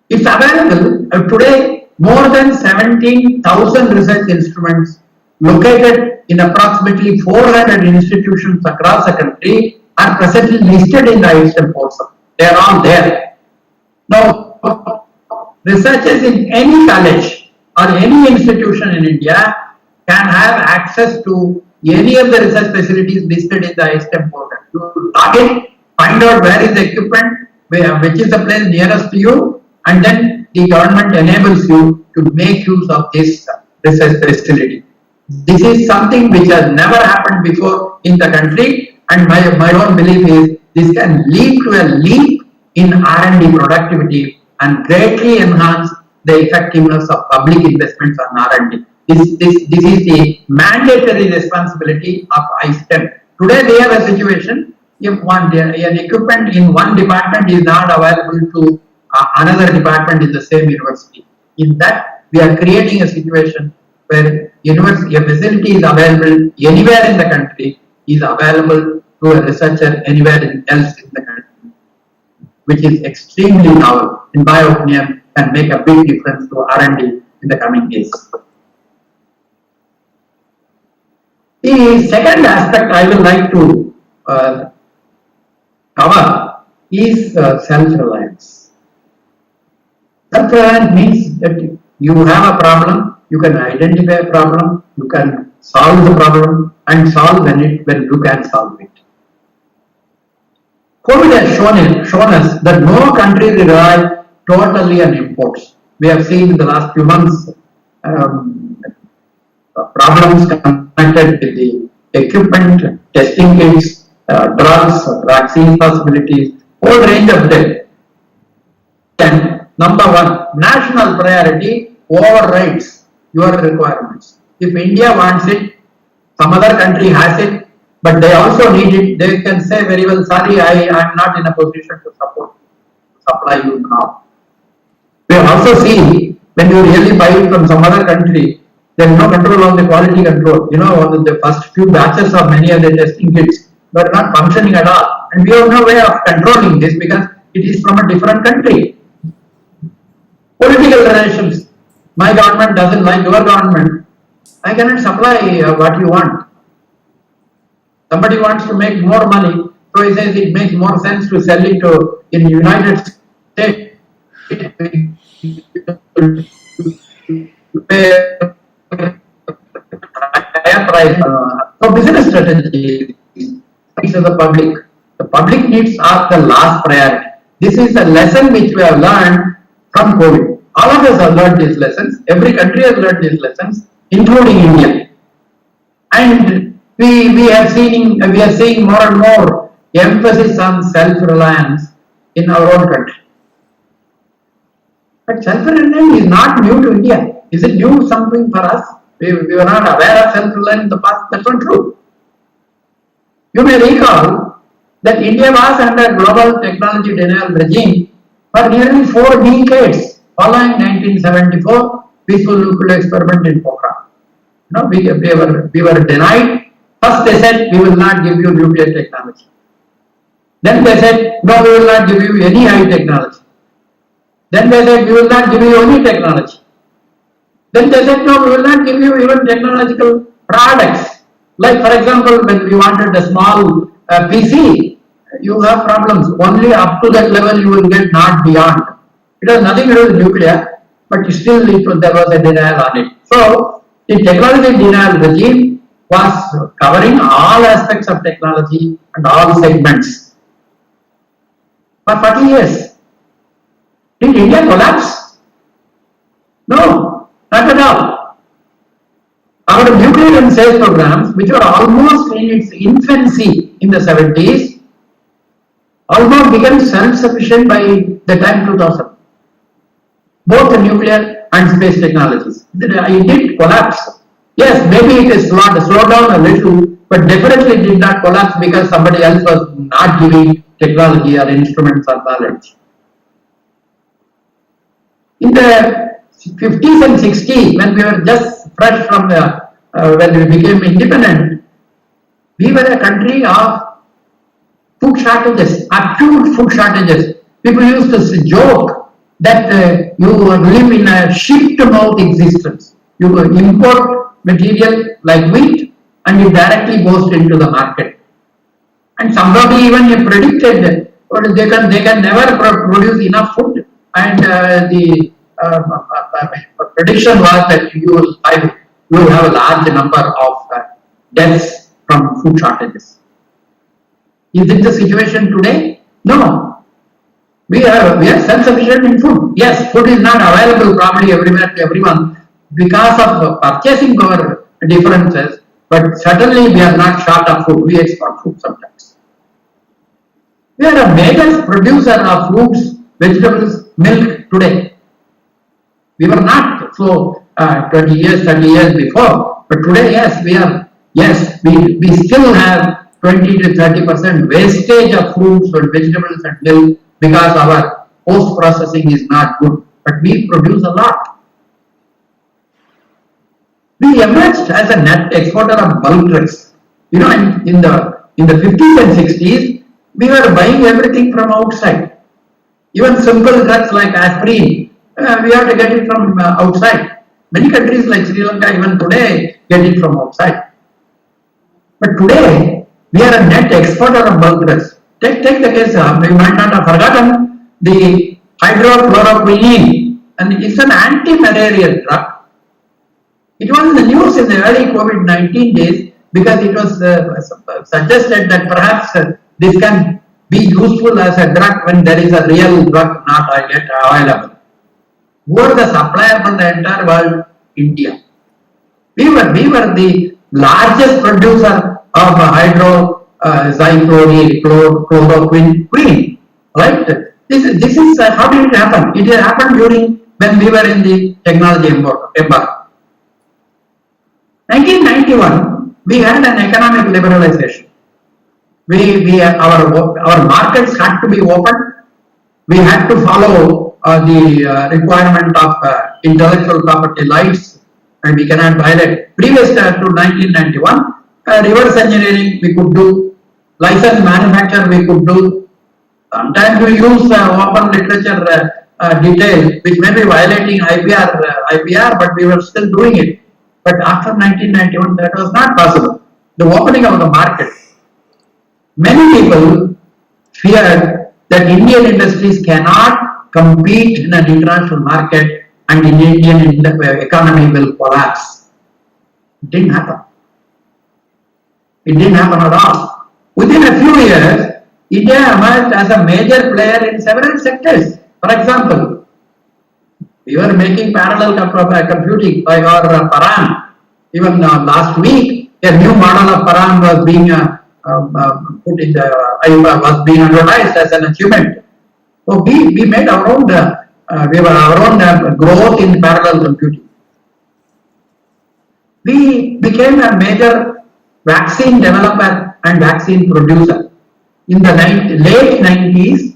It's available today. More than 17,000 research instruments located in approximately 400 institutions across the country are presently listed in the ISTEM portal. They are all there. Now, researchers in any college or any institution in India can have access to any of the research facilities listed in the ISTEM portal. You log in, find out where is the equipment, which is the place nearest to you, and then the government enables you to make use of this research facility. This is something which has never happened before in the country, and my own belief is this can lead to a leap in R&D productivity and greatly enhance the effectiveness of public investments on R&D. This is the mandatory responsibility of ISTEM. Today we have a situation, if an equipment in one department is not available to another department in the same university. In that, we are creating a situation where a facility is available anywhere in the country, is available to a researcher anywhere else in the country, which is extremely novel, in my opinion, can make a big difference to R&D in the coming days. The second aspect I would like to cover is self-reliance. Self-reliance means that you have a problem, you can identify a problem, you can solve the problem, and solve when you can solve it. COVID has shown us that no country relies totally on imports. We have seen in the last few months problems connected with the equipment, testing kits, drugs, vaccine possibilities, whole range of them. And number one, national priority overrides your requirements. If India wants it, some other country has it, but they also need it, they can say very well, sorry, I am not in a position to supply you now. We have also seen when you really buy it from some other country, there is no control on the quality control. You know, on the first few batches of many of the testing kits were not functioning at all. And we have no way of controlling this because it is from a different country. Political relations. My government doesn't like your government. I cannot supply what you want. Somebody wants to make more money, so he says it makes more sense to sell it to in the United States. So business strategy is to the public. The public needs are the last priority. This is a lesson which we have learned from COVID. All of us have learned these lessons. Every country has learned these lessons, including India. And we are seeing more and more emphasis on self-reliance in our own country. But self-reliance is not new to India. Is it new something for us? We were not aware of self-reliance in the past. That's not true. You may recall that India was under global technology denial regime for nearly 4 decades following 1974 peaceful nuclear experiment in Pokhran. No, we were denied. First they said we will not give you nuclear technology. Then they said no, we will not give you any high technology. Then they said we will not give you any technology. Then they said no, we will not give you even technological products. Like for example, when we wanted a small PC, you have problems. Only up to that level you will get, not beyond. It has nothing to do with nuclear, but still there was a denial on it. So the technology denial regime was covering all aspects of technology and all segments for 40 years. Did India collapse? No, not at all. Our nuclear and space programs, which were almost in its infancy in the 70s, almost became self-sufficient by the time 2000. Both the nuclear and space technologies. It did collapse. Yes, maybe it is slowed down a little, but definitely did not collapse because somebody else was not giving technology or instruments or knowledge. In the 50s and 60s, when we were just fresh from the, when we became independent, we were a country of food shortages, acute food shortages. People used to joke that you live in a ship-to-mouth existence. You import material like wheat and it directly goes into the market. And somebody even predicted they can never produce enough food, and the prediction was that you will have a large number of deaths from food shortages. Is it the situation today? No. We are self-sufficient in food. Yes, food is not available probably everywhere to everyone because of purchasing power differences, but certainly we are not short of food. We export food sometimes. We are a major producer of fruits, vegetables, milk today. We were not so 20 years, 30 years before, but today, yes, we are. Yes, we still have 20 to 30% wastage of fruits and vegetables and milk because our post-processing is not good, but we produce a lot. We emerged as a net exporter of bulk drugs. You know, in the 50s and 60s, we were buying everything from outside. Even simple drugs like aspirin, we have to get it from outside. Many countries like Sri Lanka, even today, get it from outside. But today, we are a net exporter of bulk drugs. Take the case, we might not have forgotten the hydrochloroquine, and it's an anti-malarial drug. It was in the news in the early COVID-19 days because it was suggested that perhaps this can be useful as a drug when there is a real drug not yet available. Who are the supplier from the entire world? India. We were the largest producer of hydroxychloroquine, right? This is how did it happen? It happened during when we were in the technology embargo. 1991, we had an economic liberalization. Our markets had to be open. We had to follow the requirement of intellectual property rights, and we cannot violate. Previous to 1991, reverse engineering we could do, license manufacture we could do. Sometimes we use open literature detail, which may be violating IPR, but we were still doing it. But after 1991, that was not possible. The opening of the market. Many people feared that Indian industries cannot compete in an international market and the Indian economy will collapse. It didn't happen. It didn't happen at all. Within a few years, India emerged as a major player in several sectors. For example, we were making parallel computing by our Param. Even last week, a new model of Param was being was being advertised as an achievement. So we made our own growth in parallel computing. We became a major vaccine developer and vaccine producer. In the late 90s,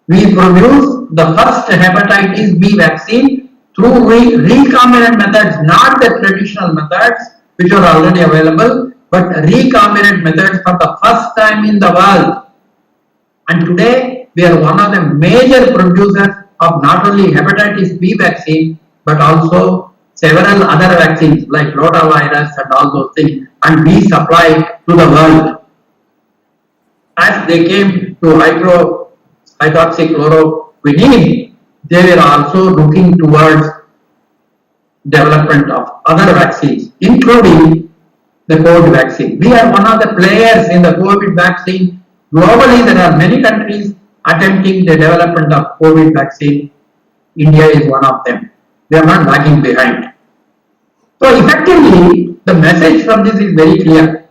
we produced the first hepatitis B vaccine through recombinant methods, not the traditional methods which are already available, but recombinant methods for the first time in the world. And today, we are one of the major producers of not only hepatitis B vaccine, but also several other vaccines like rotavirus and all those things, and we supply to the world. As they came to hydroxychloroquine, they were also looking towards development of other vaccines, including the COVID vaccine. We are one of the players in the COVID vaccine. Globally, there are many countries attempting the development of COVID vaccine. India is one of them. We are not lagging behind. So effectively, the message from this is very clear.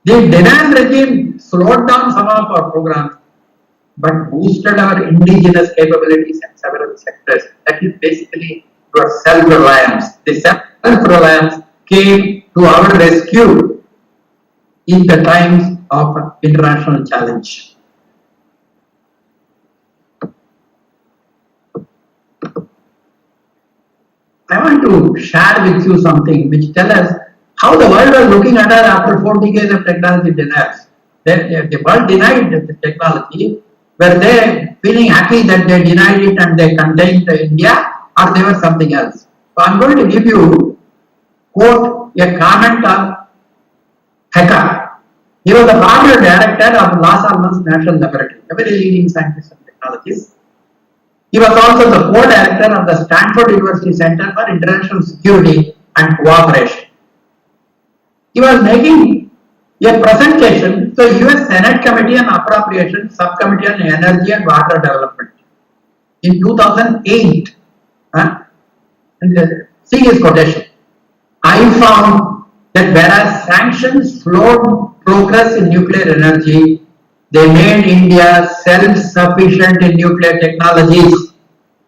The denial regime slowed down some of our programs, but boosted our indigenous capabilities in several sectors. That is basically your self-reliance. The self-reliance came to our rescue in the times of international challenge. I want to share with you something which tells us how the world was looking at us after 4 decades of technology denials. The world denied the technology. Were they feeling happy that they denied it and they contained India, or they were something else? So I'm going to give you quote a comment of Hecker. He was the former director of Los Alamos National Laboratory, a very leading scientist and technologist. He was also the co-director of the Stanford University Center for International Security and Cooperation. He was making a presentation to the US Senate Committee on Appropriations, Subcommittee on Energy and Water Development in 2008. And see his quotation. I found that whereas sanctions slowed progress in nuclear energy, they made India self-sufficient in nuclear technologies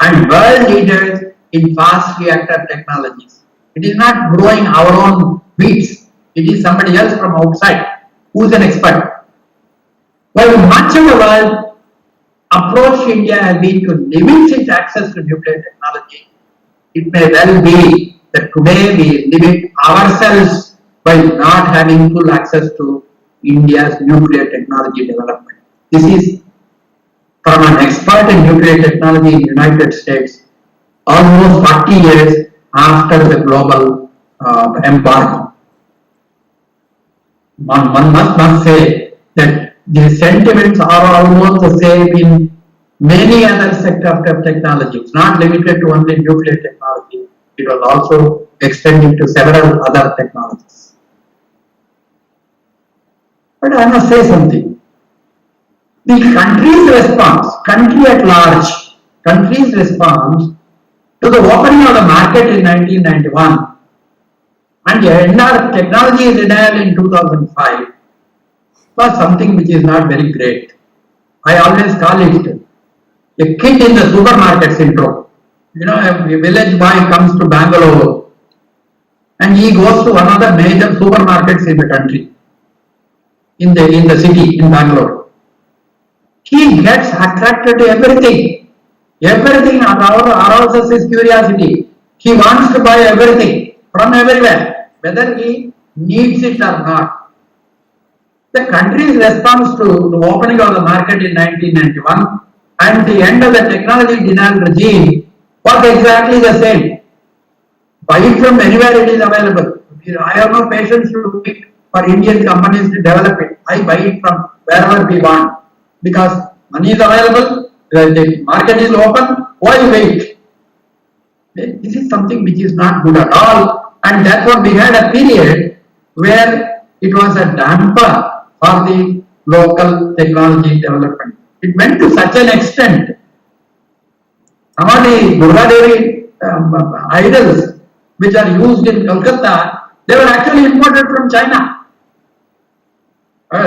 and world leaders in fast reactor technologies. It is not growing our own weeds. It is somebody else from outside who is an expert. While much of the world approach to India has been to limit its access to nuclear technology, it may well be that today we limit ourselves by not having full access to India's nuclear technology development. This is from an expert in nuclear technology in the United States, almost 40 years after the global embargo. One must say that the sentiments are almost the same in many other sectors of technology. It's not limited to only nuclear technology. It was also extending to several other technologies. But I must say something. The country's response, country at large, country's response to the opening of the market in 1991 and the end of technology denial in 2005 was something which is not very great. I always call it a kid in the supermarket syndrome. You know, a village boy comes to Bangalore and he goes to one of the major supermarkets in the country, in the city, in Bangalore. He gets attracted to everything. Everything arouses his curiosity. He wants to buy everything from everywhere, whether he needs it or not. The country's response to the opening of the market in 1991 and the end of the technology denial regime was exactly the same. Buy it from anywhere it is available. I have no patience to wait for Indian companies to develop it. I buy it from wherever we want because money is available, the market is open, why wait? This is something which is not good at all, and therefore we had a period where it was a damper for the local technology development. It went to such an extent. Some of the Durga Devi idols which are used in Kolkata, they were actually imported from China.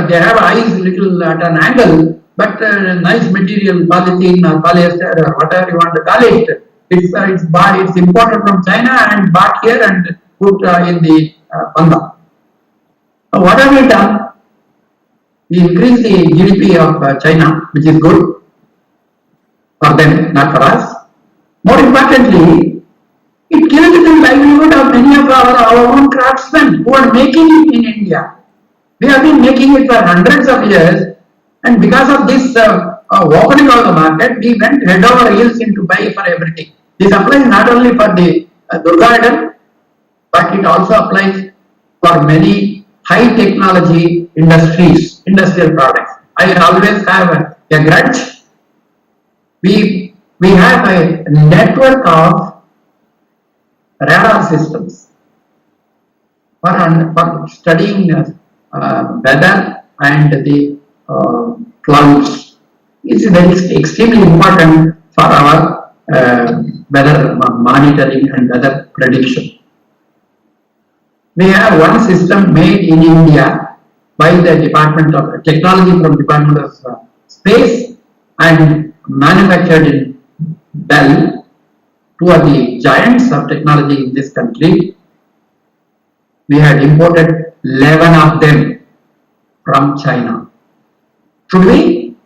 They have eyes little at an angle, but nice material, polythene or polyester or whatever you want to call it. It's imported from China and bought here and put in the Banda. So what have we done? We increased the GDP of China, which is good for them, not for us. More importantly, it killed the livelihood of many of our own craftsmen who are making it in India. We have been making it for hundreds of years, and because of this opening of the market, we went head over heels into buy for everything. This applies not only for the Durga idol, but it also applies for many high technology industries, industrial products. I always have a grudge. We have a network of radar systems for studying weather and the clouds. It's very extremely important for our weather monitoring and weather prediction. We have one system made in India by the Department of Technology from Department of Space and manufactured in Bell, two of the giants of technology in this country. We had imported 11 of them from China. Should we?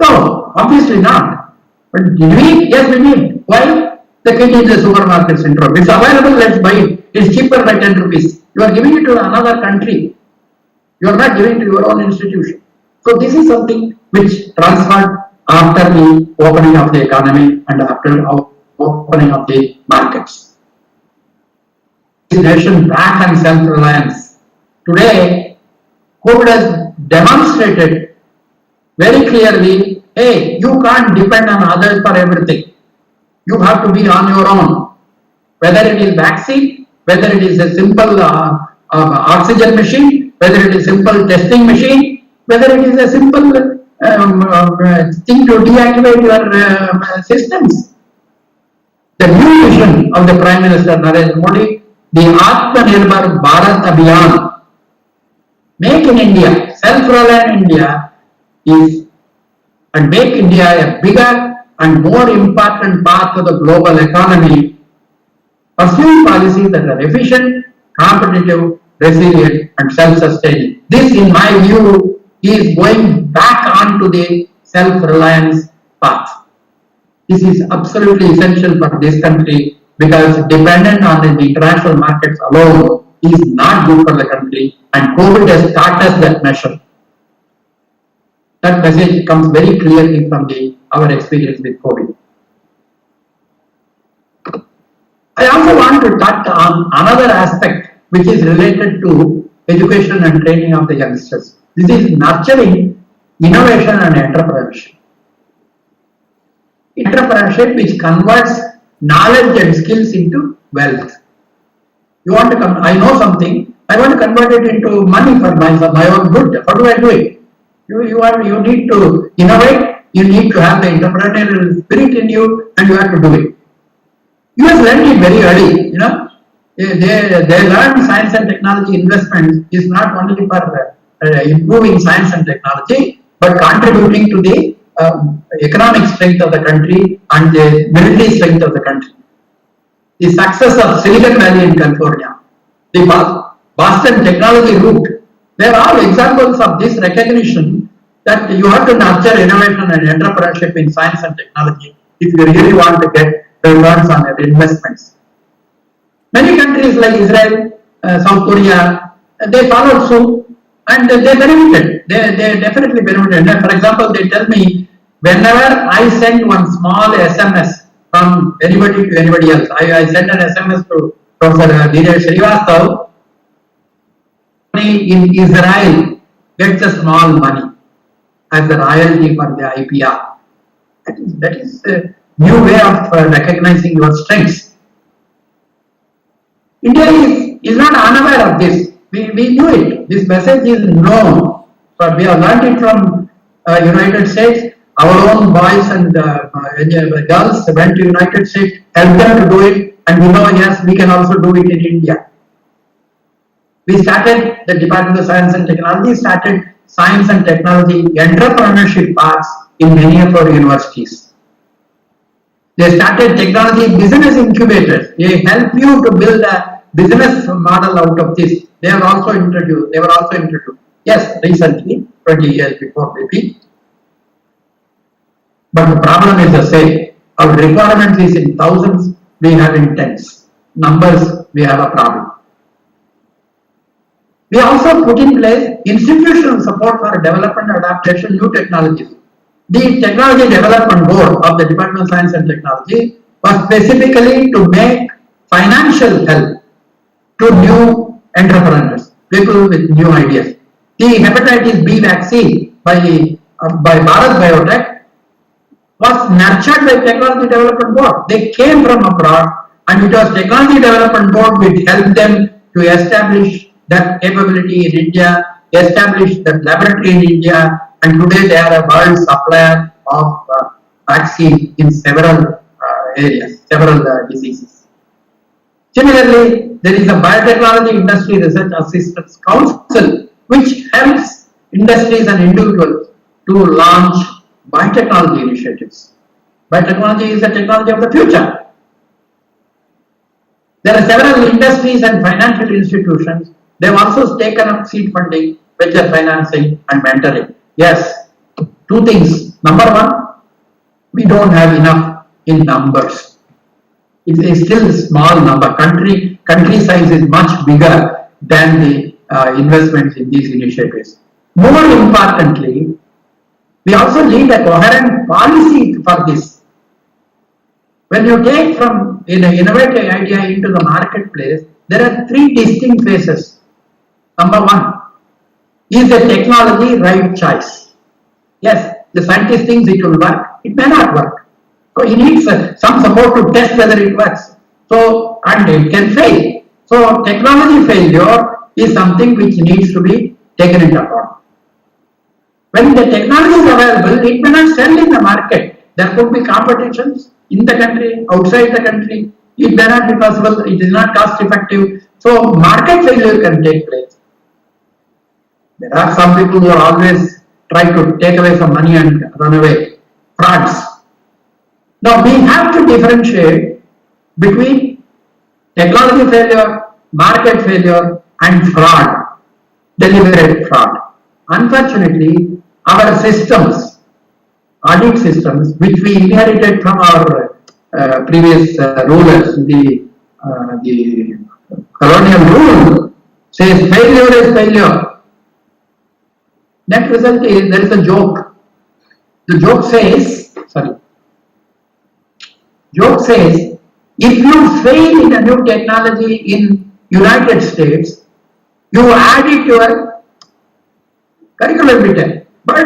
No, obviously not. But did we? Yes, we did. Why? The kit is the supermarket syndrome. It's available, let's buy it. It's cheaper by 10 rupees. You are giving it to another country. You are not giving it to your own institution. So this is something which transferred after the opening of the economy and after opening of the markets. This nation back on self-reliance. Today, COVID has demonstrated very clearly, hey, you can't depend on others for everything. You have to be on your own. Whether it is vaccine, whether it is a simple oxygen machine, whether it is simple testing machine, whether it is a simple thing to deactivate your systems. The new vision of the Prime Minister Narendra Modi, the Atmanirbhar Bharat Abhiyan, make in India, self-reliant India is, and make India a bigger and more important part of the global economy, pursuing policies that are efficient, competitive, resilient, and self-sustaining. This, in my view, is going back onto the self-reliance path. This is absolutely essential for this country because dependent on the international markets alone is not good for the country, and COVID has taught us that measure. That message comes very clearly from our experience with COVID. I also want to touch on another aspect which is related to education and training of the youngsters. This is nurturing innovation and entrepreneurship. Entrepreneurship which converts knowledge and skills into wealth. You want to I know something, I want to convert it into money for my own good. How do I do it? You need to innovate, you need to have the entrepreneurial spirit in you, and you have to do it. US learned it very early, you know. They learned science and technology investment is not only for improving science and technology, but contributing to the economic strength of the country and the military strength of the country. The success of Silicon Valley in California, the Boston technology route, they are all examples of this recognition that you have to nurture innovation and entrepreneurship in science and technology if you really want to get returns on your investments. Many countries like Israel, South Korea, they followed suit and they benefited. They definitely benefited. For example, they tell me whenever I send one small SMS from anybody to anybody else, I send an SMS to Professor Dpt Srivastav, in Israel gets a small money as the royalty for the IPR. That is a new way of recognizing your strengths. India is not unaware of this. We knew it. This message is known, but we have learned it from United States. Our own boys and girls went to United States, helped them to do it, and we know, yes, we can also do it in India. We started, the Department of Science and Technology started science and technology entrepreneurship paths in many of our universities. They started technology business incubators. They help you to build a business model out of this. They were also introduced. Yes, recently, 20 years before maybe. But the problem is the same. Our requirements is in thousands, we have in tens. Numbers, we have a problem. We also put in place institutional support for development and adaptation new technologies. The Technology Development Board of the Department of Science and Technology was specifically to make financial help to new entrepreneurs, people with new ideas. The hepatitis B vaccine by Bharat Biotech was nurtured by Technology Development Board. They came from abroad, and it was Technology Development Board which helped them to establish that capability in India, establish that laboratory in India, and today they are a world supplier of vaccine in several areas, several diseases. Similarly, there is a Biotechnology Industry Research Assistance Council which helps industries and individuals to launch biotechnology initiatives. Biotechnology is the technology of the future. There are several industries and financial institutions. They have also taken up seed funding, venture financing and mentoring. Yes, two things. Number one, we don't have enough in numbers. It is still a small number. Country size is much bigger than the investments in these initiatives. More importantly, we also need a coherent policy for this. When you take from an innovative idea into the marketplace, there are three distinct phases. Number one, is the technology right choice? Yes, the scientist thinks it will work, it may not work. So he needs some support to test whether it works. So, and it can fail. So technology failure is something which needs to be taken into account. When the technology is available, it may not sell in the market. There could be competitions in the country, outside the country. It may not be possible, it is not cost effective. So market failure can take place. There are some people who are always trying to take away some money and run away. Frauds. Now we have to differentiate between technology failure, market failure and fraud, deliberate fraud. Unfortunately, our systems, audit systems, which we inherited from our previous rulers, the colonial rule, says failure is failure. Net result is there is a joke. The joke says, if you fail in a new technology in United States, you add it to your curriculum vitae. But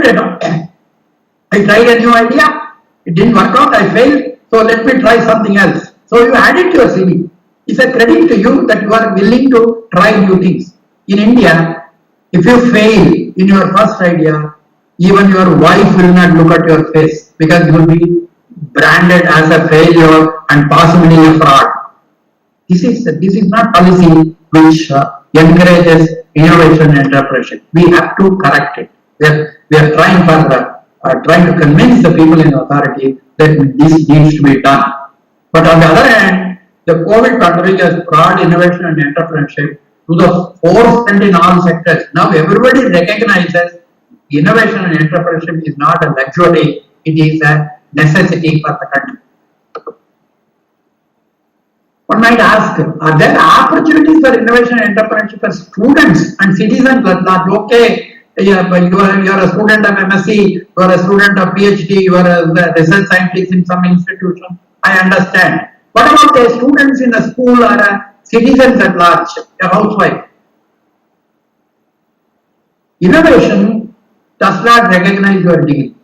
I tried a new idea, it didn't work out, I failed, so let me try something else. So you add it to your CV. It's a credit to you that you are willing to try new things. In India, if you fail in your first idea, even your wife will not look at your face because you will be branded as a failure and possibly a fraud. This is not policy which encourages innovation and entrepreneurship. We have to correct it. We are trying to convince the people in authority that this needs to be done. But on the other hand, the COVID pandemic has brought innovation and entrepreneurship to the forefront in all sectors. Now everybody recognizes innovation and entrepreneurship is not a luxury, it is a necessity for the country. One might ask, are there opportunities for innovation and entrepreneurship for students and citizens? Okay, you are a student of MSc, you are a student of PhD, you are a research scientist in some institution. I understand. What about the students in a school or a citizens at large, a housewife? Innovation does not recognize your degree.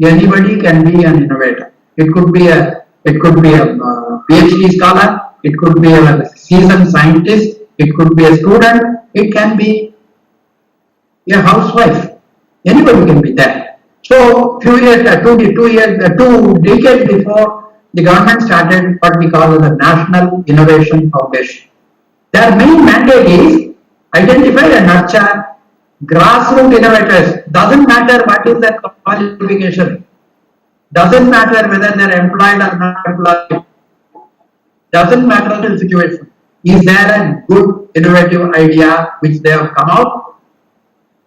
Anybody can be an innovator. It could be a PhD scholar, it could be a seasoned scientist, it could be a student, it can be a housewife. Anybody can be that. So, two decades before, the government started what we call the National Innovation Foundation. Their main mandate is identify and nurture grassroots innovators. Doesn't matter what is their qualification. Doesn't matter whether they are employed or not employed. Doesn't matter the situation. Is there a good innovative idea which they have come out?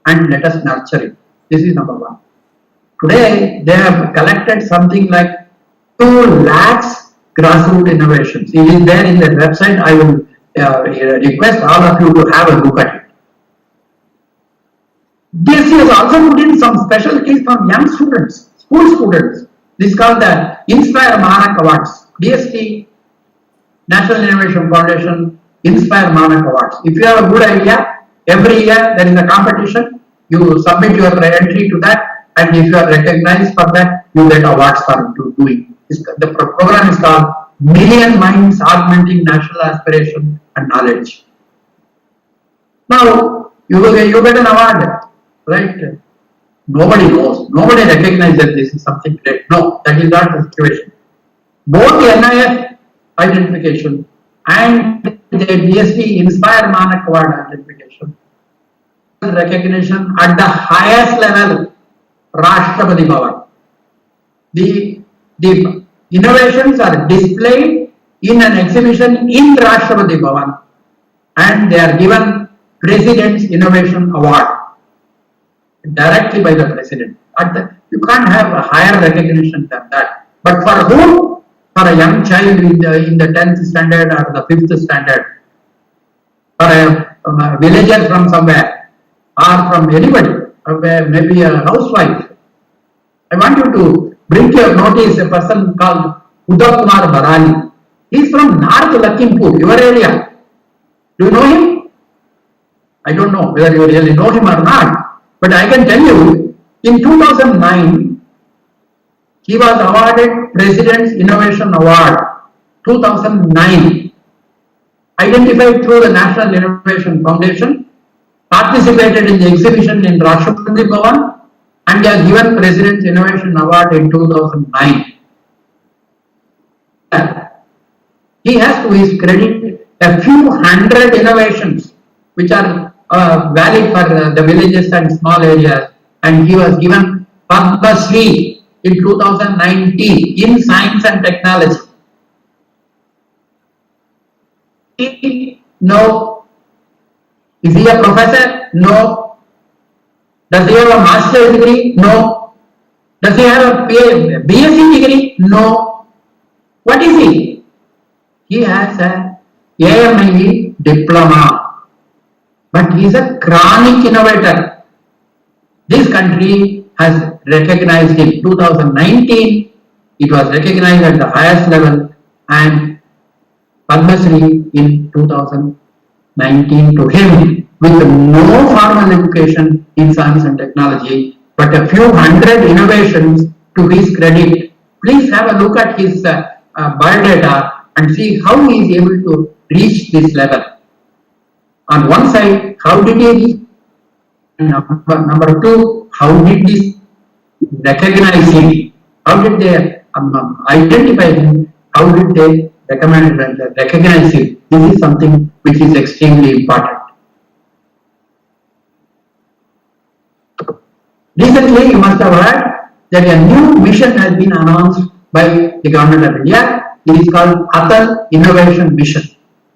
And let us nurture it. This is number one. Today, they have collected something like 2 lakhs grassroots innovations. It is there in the website. I will request all of you to have a look at it. DSC has also put in some specialties from young students, school students. This is called the Inspire Manak Awards. DST, National Innovation Foundation, Inspire Manak Awards. If you have a good idea, every year there is a competition. You submit your entry to that, and if you are recognized for that, you get awards for doing. The program is called Million Minds Augmenting National Aspiration and Knowledge. Now, you get an award, right? Nobody knows, nobody recognizes that this is something great. No, that is not the situation. Both the NIF identification and the DST Inspire Manak Award identification, recognition at the highest level, Rashtrapati Bhavan. the innovations are displayed in an exhibition in Rashtrapati Bhavan and they are given President's Innovation Award directly by the President. You can't have a higher recognition than that. But for whom? For a young child in the 10th standard or the 5th standard, for a villager from somewhere, or from anybody, maybe a housewife. I want you to bring to your notice a person called Uday Kumar Barani. He is from North Lakhimpur, your area. Do you know him? I don't know whether you really know him or not, but I can tell you, in 2009, he was awarded President's Innovation Award, 2009, identified through the National Innovation Foundation, participated in the exhibition in Rashtrapati Bhavan, and was given President's Innovation Award in 2009. He has to his credit a few hundred innovations which are valid for the villages and small areas, and he was given Padma Shri in 2019 in science and technology. No. Is he a professor? No. Does he have a master's degree? No. Does he have a BSc degree? No. What is he? He has an AMIE diploma, but he is a chronic innovator. This country has recognized him. 2019, it was recognized at the highest level, and Padma Shri in 2019 to him with no formal education in science and technology, but a few hundred innovations to his credit. Please have a look at his biodata and see how he is able to reach this level. On one side, how did he reach? Number two, how did this recognize him? How did they identify him? How did they recognize him? This is something which is extremely important. Recently, you must have heard that a new mission has been announced by the government of India. It is called Atal Innovation Mission.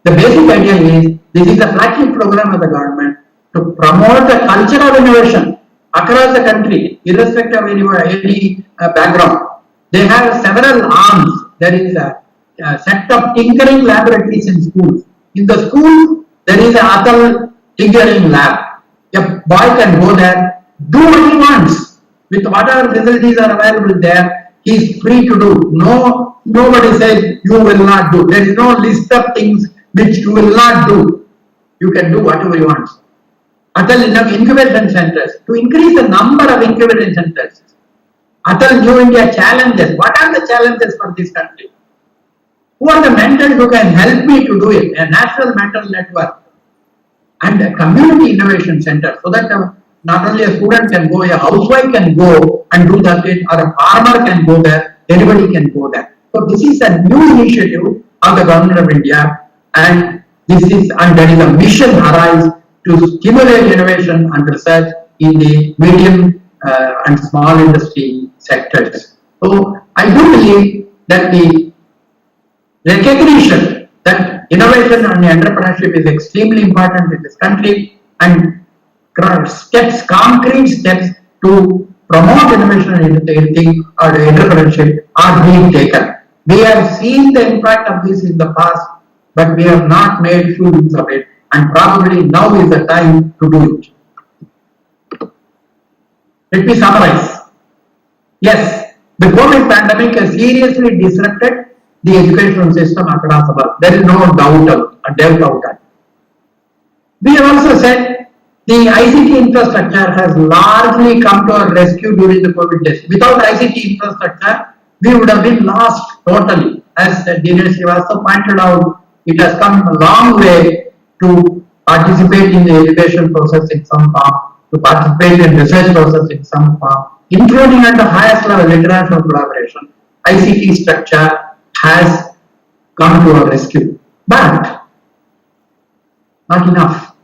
The basic idea is, this is a flagship program of the government to promote the culture of innovation across the country, irrespective of any background. They have several arms. There is a set of tinkering laboratories in schools. In the school, there is an Atal tinkering lab. A boy can go there, do what he wants. With whatever facilities are available there, he is free to do. Nobody says you will not do. There is no list of things which you will not do. You can do whatever you want. Atal incubation centers, to increase the number of incubation centers. Atal New India challenges. What are the challenges for this country? Who are the mentors who can help me to do it? A national mental network and a community innovation center, so that not only a student can go, a housewife can go and do that, or a farmer can go there, anybody can go there. So this is a new initiative of the government of India, and there is a mission arise to stimulate innovation and research in the medium and small industry sectors. So I do believe that the recognition that innovation and entrepreneurship is extremely important in this country, and concrete steps to promote innovation and entrepreneurship are being taken. We have seen the impact of this in the past, but we have not made full use of it, and probably now is the time to do it. Let me summarize. Yes, the COVID pandemic has seriously disrupted the educational system across the world. There is no doubt about that. We have also said the ICT infrastructure has largely come to our rescue during the COVID days. Without ICT infrastructure, we would have been lost totally. As Dinesh Srivastava pointed out, it has come a long way to participate in the education process in some form, to participate in research process in some form, including at the highest level international collaboration. ICT structure has come to our rescue, but not enough.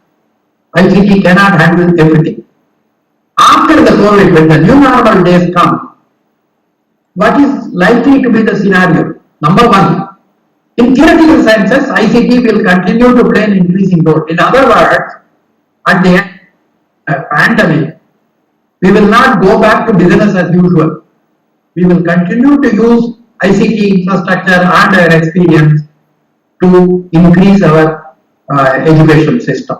ICT cannot handle everything. After the COVID, when the new normal days come, what is likely to be the scenario? Number one, in theoretical sciences, ICT will continue to play an increasing role. In other words, at the end of the pandemic, we will not go back to business as usual. We will continue to use ICT infrastructure and our experience to increase our education system.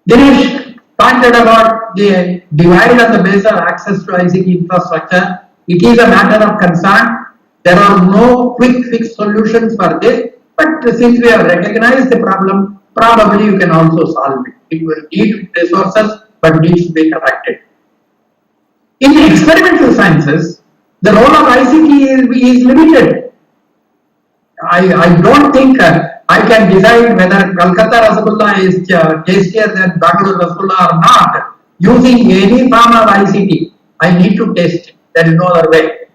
Dinesh pointed about the divide on the basis of access to ICT infrastructure. It is a matter of concern. There are no quick fix solutions for this, but since we have recognized the problem, probably you can also solve it. It will need resources, but needs to be corrected. In experimental sciences, the role of ICT is limited. I don't think I can decide whether Calcutta Rasgulla is tastier than Bangalore Rasgulla or not using any form of ICT. I need to taste it. There is no other way.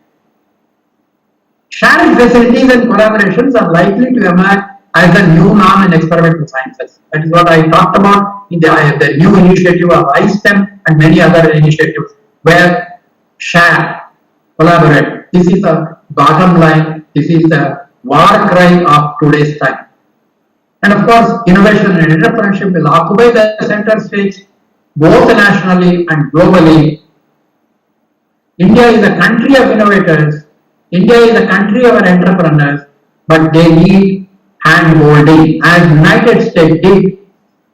Shared facilities and collaborations are likely to emerge as a new norm in experimental sciences. That is what I talked about in the new initiative of iSTEM and many other initiatives where share, collaborate. This is the bottom line. This is the war cry of today's time. And of course, innovation and entrepreneurship will occupy the center stage both nationally and globally. India is a country of innovators. India is a country of entrepreneurs, but they need hand-holding. As United States did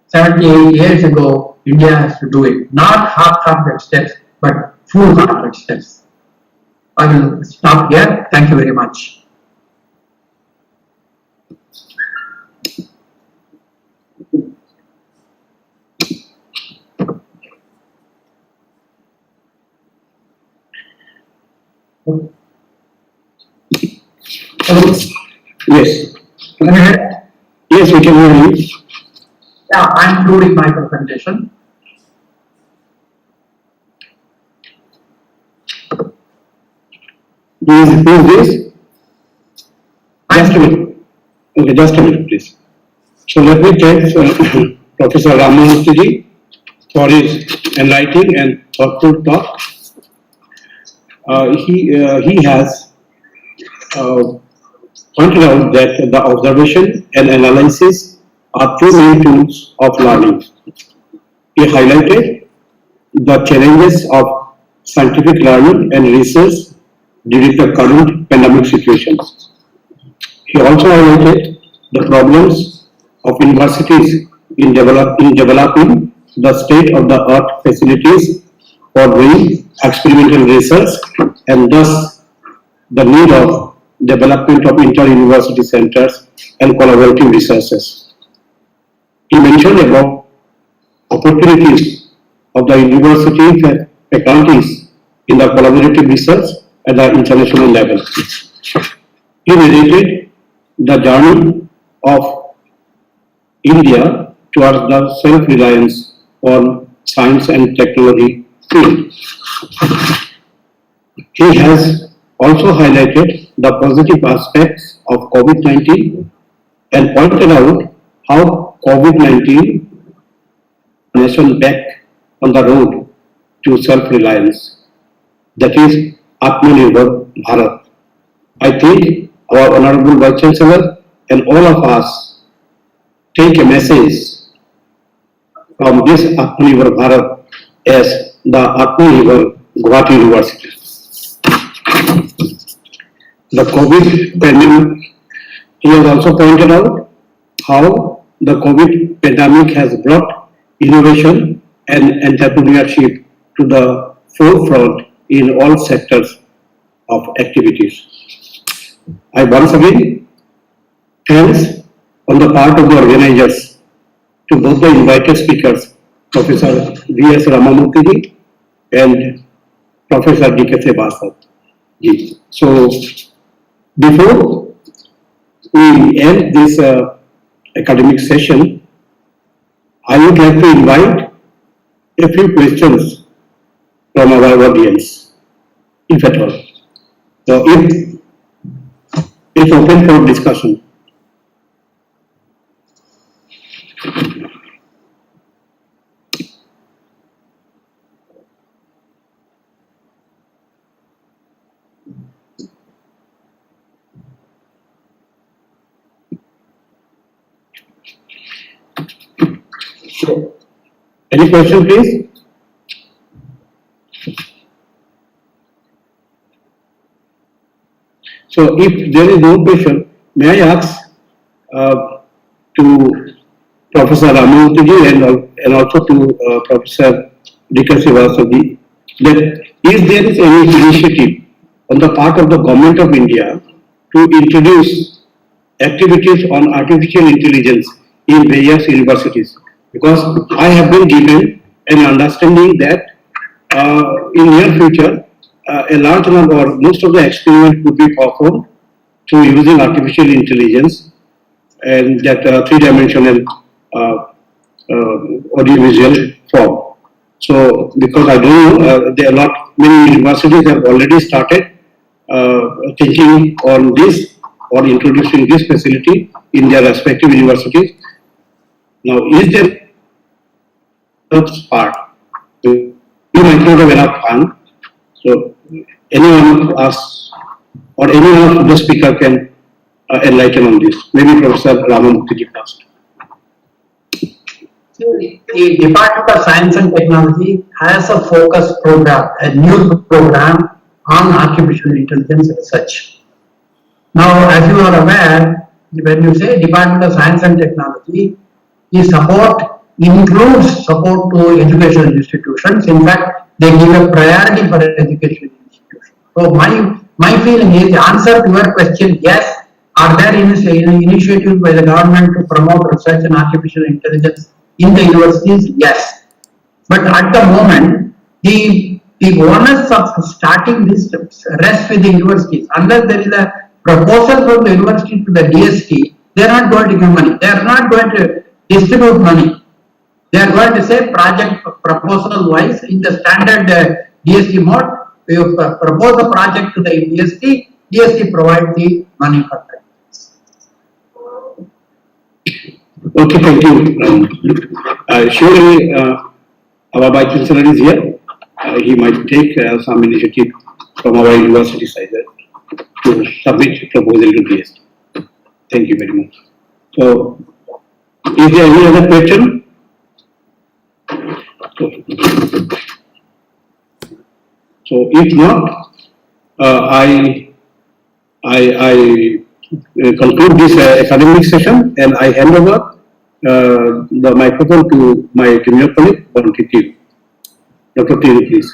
78 years ago, India has to do it. Not half-hearted steps, but full-hearted steps. I will stop here. Thank you very much. Hello? Yes. Can I hear? Yes, we can hear you. Yeah, I'm including my presentation. Who is this? Just a minute. Okay, just a minute, please. So let me thank Professor Ramamurthy for his enlightening and thoughtful talk. He has pointed out that the observation and analysis are two main tools of learning. He highlighted the challenges of scientific learning and research during the current pandemic situation. He also highlighted the problems of universities in developing the state-of-the-art facilities for doing experimental research and thus the need of development of inter-university centers and collaborative researches. He mentioned about opportunities of the university faculties in the collaborative research at the international level. He narrated the journey of India towards the self-reliance on science and technology field. He has also highlighted the positive aspects of COVID-19 and pointed out how COVID-19 nation back on the road to self-reliance, that is Atmanirbhar Bharat. I think our Honorable Vice Chancellor and all of us take a message from this Atmanirbhar Bharat as the Atmanirbhar Guwahati University. The COVID pandemic, he has also pointed out how the COVID pandemic has brought innovation and entrepreneurship to the forefront in all sectors of activities. I once again thanks on the part of the organizers to both the invited speakers, Professor V.S. Ramamurthy and Professor Dkt. Basav. So, before we end this academic session, I would like to invite a few questions from our audience, if at all. So, it's open for discussion. So, any question, please? So, if there is no question, may I ask to Professor Ramamurthy and also to Professor Dkt. Srivastava that if there is any initiative on the part of the Government of India to introduce activities on artificial intelligence in various universities, because I have been given an understanding that in near future a large number or most of the experiments would be performed through using artificial intelligence and that three-dimensional audiovisual form. So, because I don't know, there are many universities have already started thinking on this or introducing this facility in their respective universities. Now, is there part? We might not have enough fund. So, anyone of us or anyone of the speaker can enlighten on this. Maybe Professor Ramamurthy first. The Department of Science and Technology has a focus program, a new program on artificial intelligence research. Now, as you are aware, when you say Department of Science and Technology, the support includes support to educational institutions. In fact, they give a priority for educational institutions. So my feeling is the answer to your question, yes. Are there initiatives by the government to promote research in artificial intelligence in the universities? Yes. But at the moment, the onus of starting this rests with the universities. Unless there is a proposal from the university to the DST, they are not going to give money. They are not going to distribute money. They are going to say project proposal wise in the standard DST mode. You propose a project to the DST, DST provides the money for that. Okay, thank you. Surely our Vice Chancellor is here. He might take some initiative from our university side to submit proposal to DST. Thank you very much. So, is there any other question? So, if not, I conclude this academic session and I hand over the microphone to my junior colleague, Dr. Thiru, please.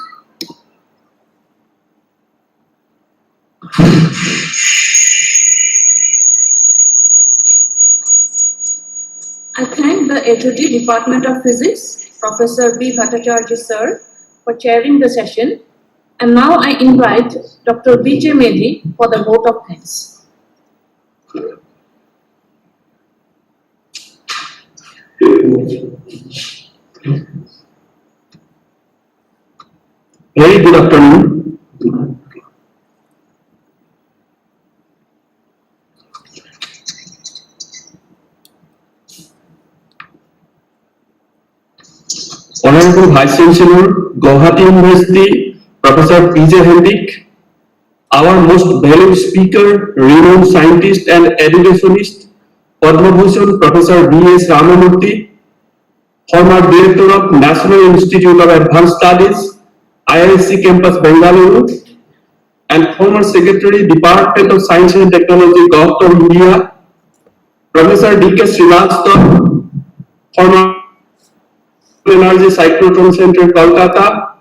I thank the HOD Department of Physics, Professor B. Bhattacharya sir, for chairing the session. And now I invite Dr. B.J. Medhi for the vote of thanks. Very good afternoon. Honorable Vice Chancellor, Guwahati University, Professor P.J. Hendik, our most valued speaker, renowned scientist and educationist, Padma Bhushan Professor V.S. Ramamurthy, former Director of National Institute of Advanced Studies, IISc Campus Bengaluru, and former Secretary, Department of Science and Technology, Government of India, Professor Dkt. Srivastava, former Energy Cyclotron Center, Kolkata,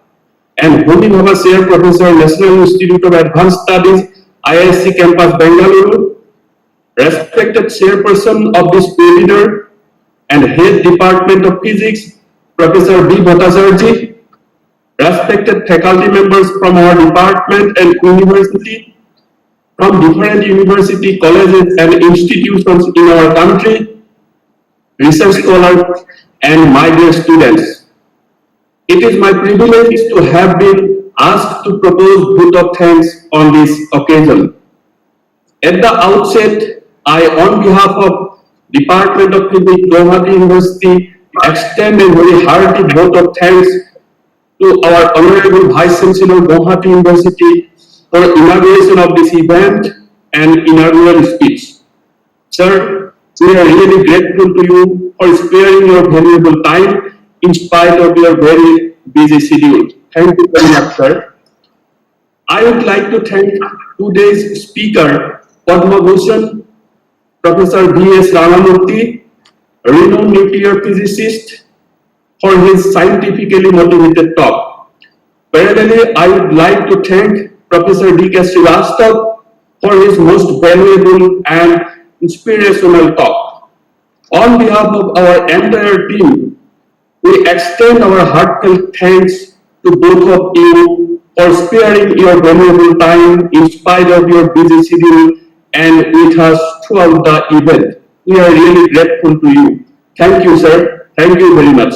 and Homi Bhabha Chair Professor, National Institute of Advanced Studies, IISc Campus Bengaluru, respected Chairperson of this webinar and Head Department of Physics, Professor B. Bhattacharya, respected faculty members from our department and university, from different university, colleges and institutions in our country, research scholars, and my dear students. It is my privilege to have been asked to propose vote of thanks on this occasion. At the outset, I, on behalf of Department of Physics, Guwahati University, extend a very hearty vote of thanks to our Honorable Vice Chancellor, Guwahati University, for inauguration of this event and inaugural speech. Sir, We are really grateful to you for sparing your valuable time in spite of your very busy schedule. Thank you very much, sir. I would like to thank today's speaker, Padma Bhushan, Professor V.S. Ramamurthy, renowned nuclear physicist, for his scientifically motivated talk. Parallelly, I would like to thank Professor D.K. Srivastav for his most valuable and inspirational talk. On behalf of our entire team, we extend our heartfelt thanks to both of you for sparing your valuable time in spite of your busy schedule and with us throughout the event. We are really grateful to you. Thank you, sir. Thank you very much.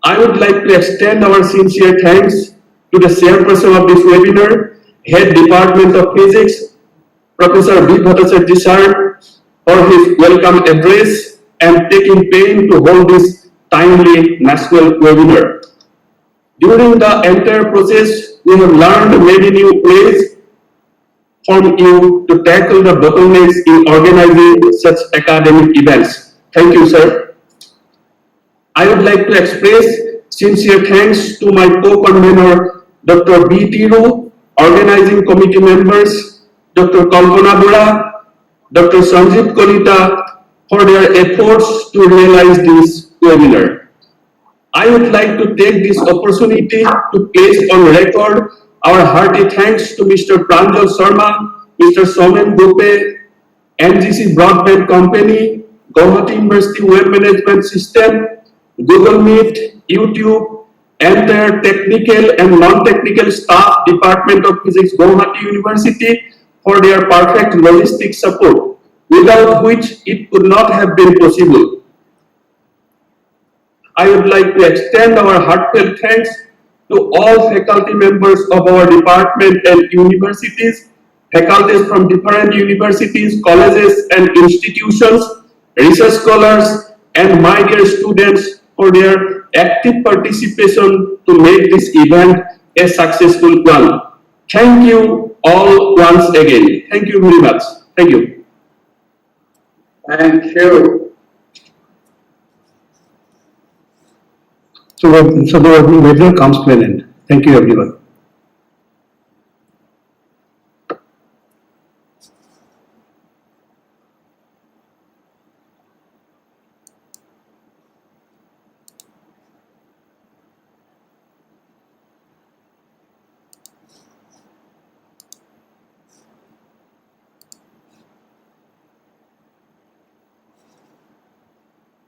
I would like to extend our sincere thanks to the chairperson of this webinar, Head Department of Physics, Professor B. Bhattacharya sir, for his welcome address and taking pain to hold this timely national webinar. During the entire process, we have learned many new ways from you to tackle the bottlenecks in organizing such academic events. Thank you, sir. I would like to express sincere thanks to my co-convener, Dr. B. Tiru, organizing committee members, Dr. Kalpana Bura, Dr. Sanjeev Kolita, for their efforts to realize this webinar. I would like to take this opportunity to place on record our hearty thanks to Mr. Pranjal Sharma, Mr. Somen Dupe, NGC Broadband Company, Guwahati University Web Management System, Google Meet, YouTube, entire technical and non-technical staff, Department of Physics, Guwahati University, for their perfect logistic support, without which it could not have been possible. I would like to extend our heartfelt thanks to all faculty members of our department and universities, faculties from different universities, colleges and institutions, research scholars, and my dear students for their active participation to make this event a successful one. Thank you all once again. Thank you very much. Thank you. Thank you. So the webinar comes to an end. Thank you, everyone.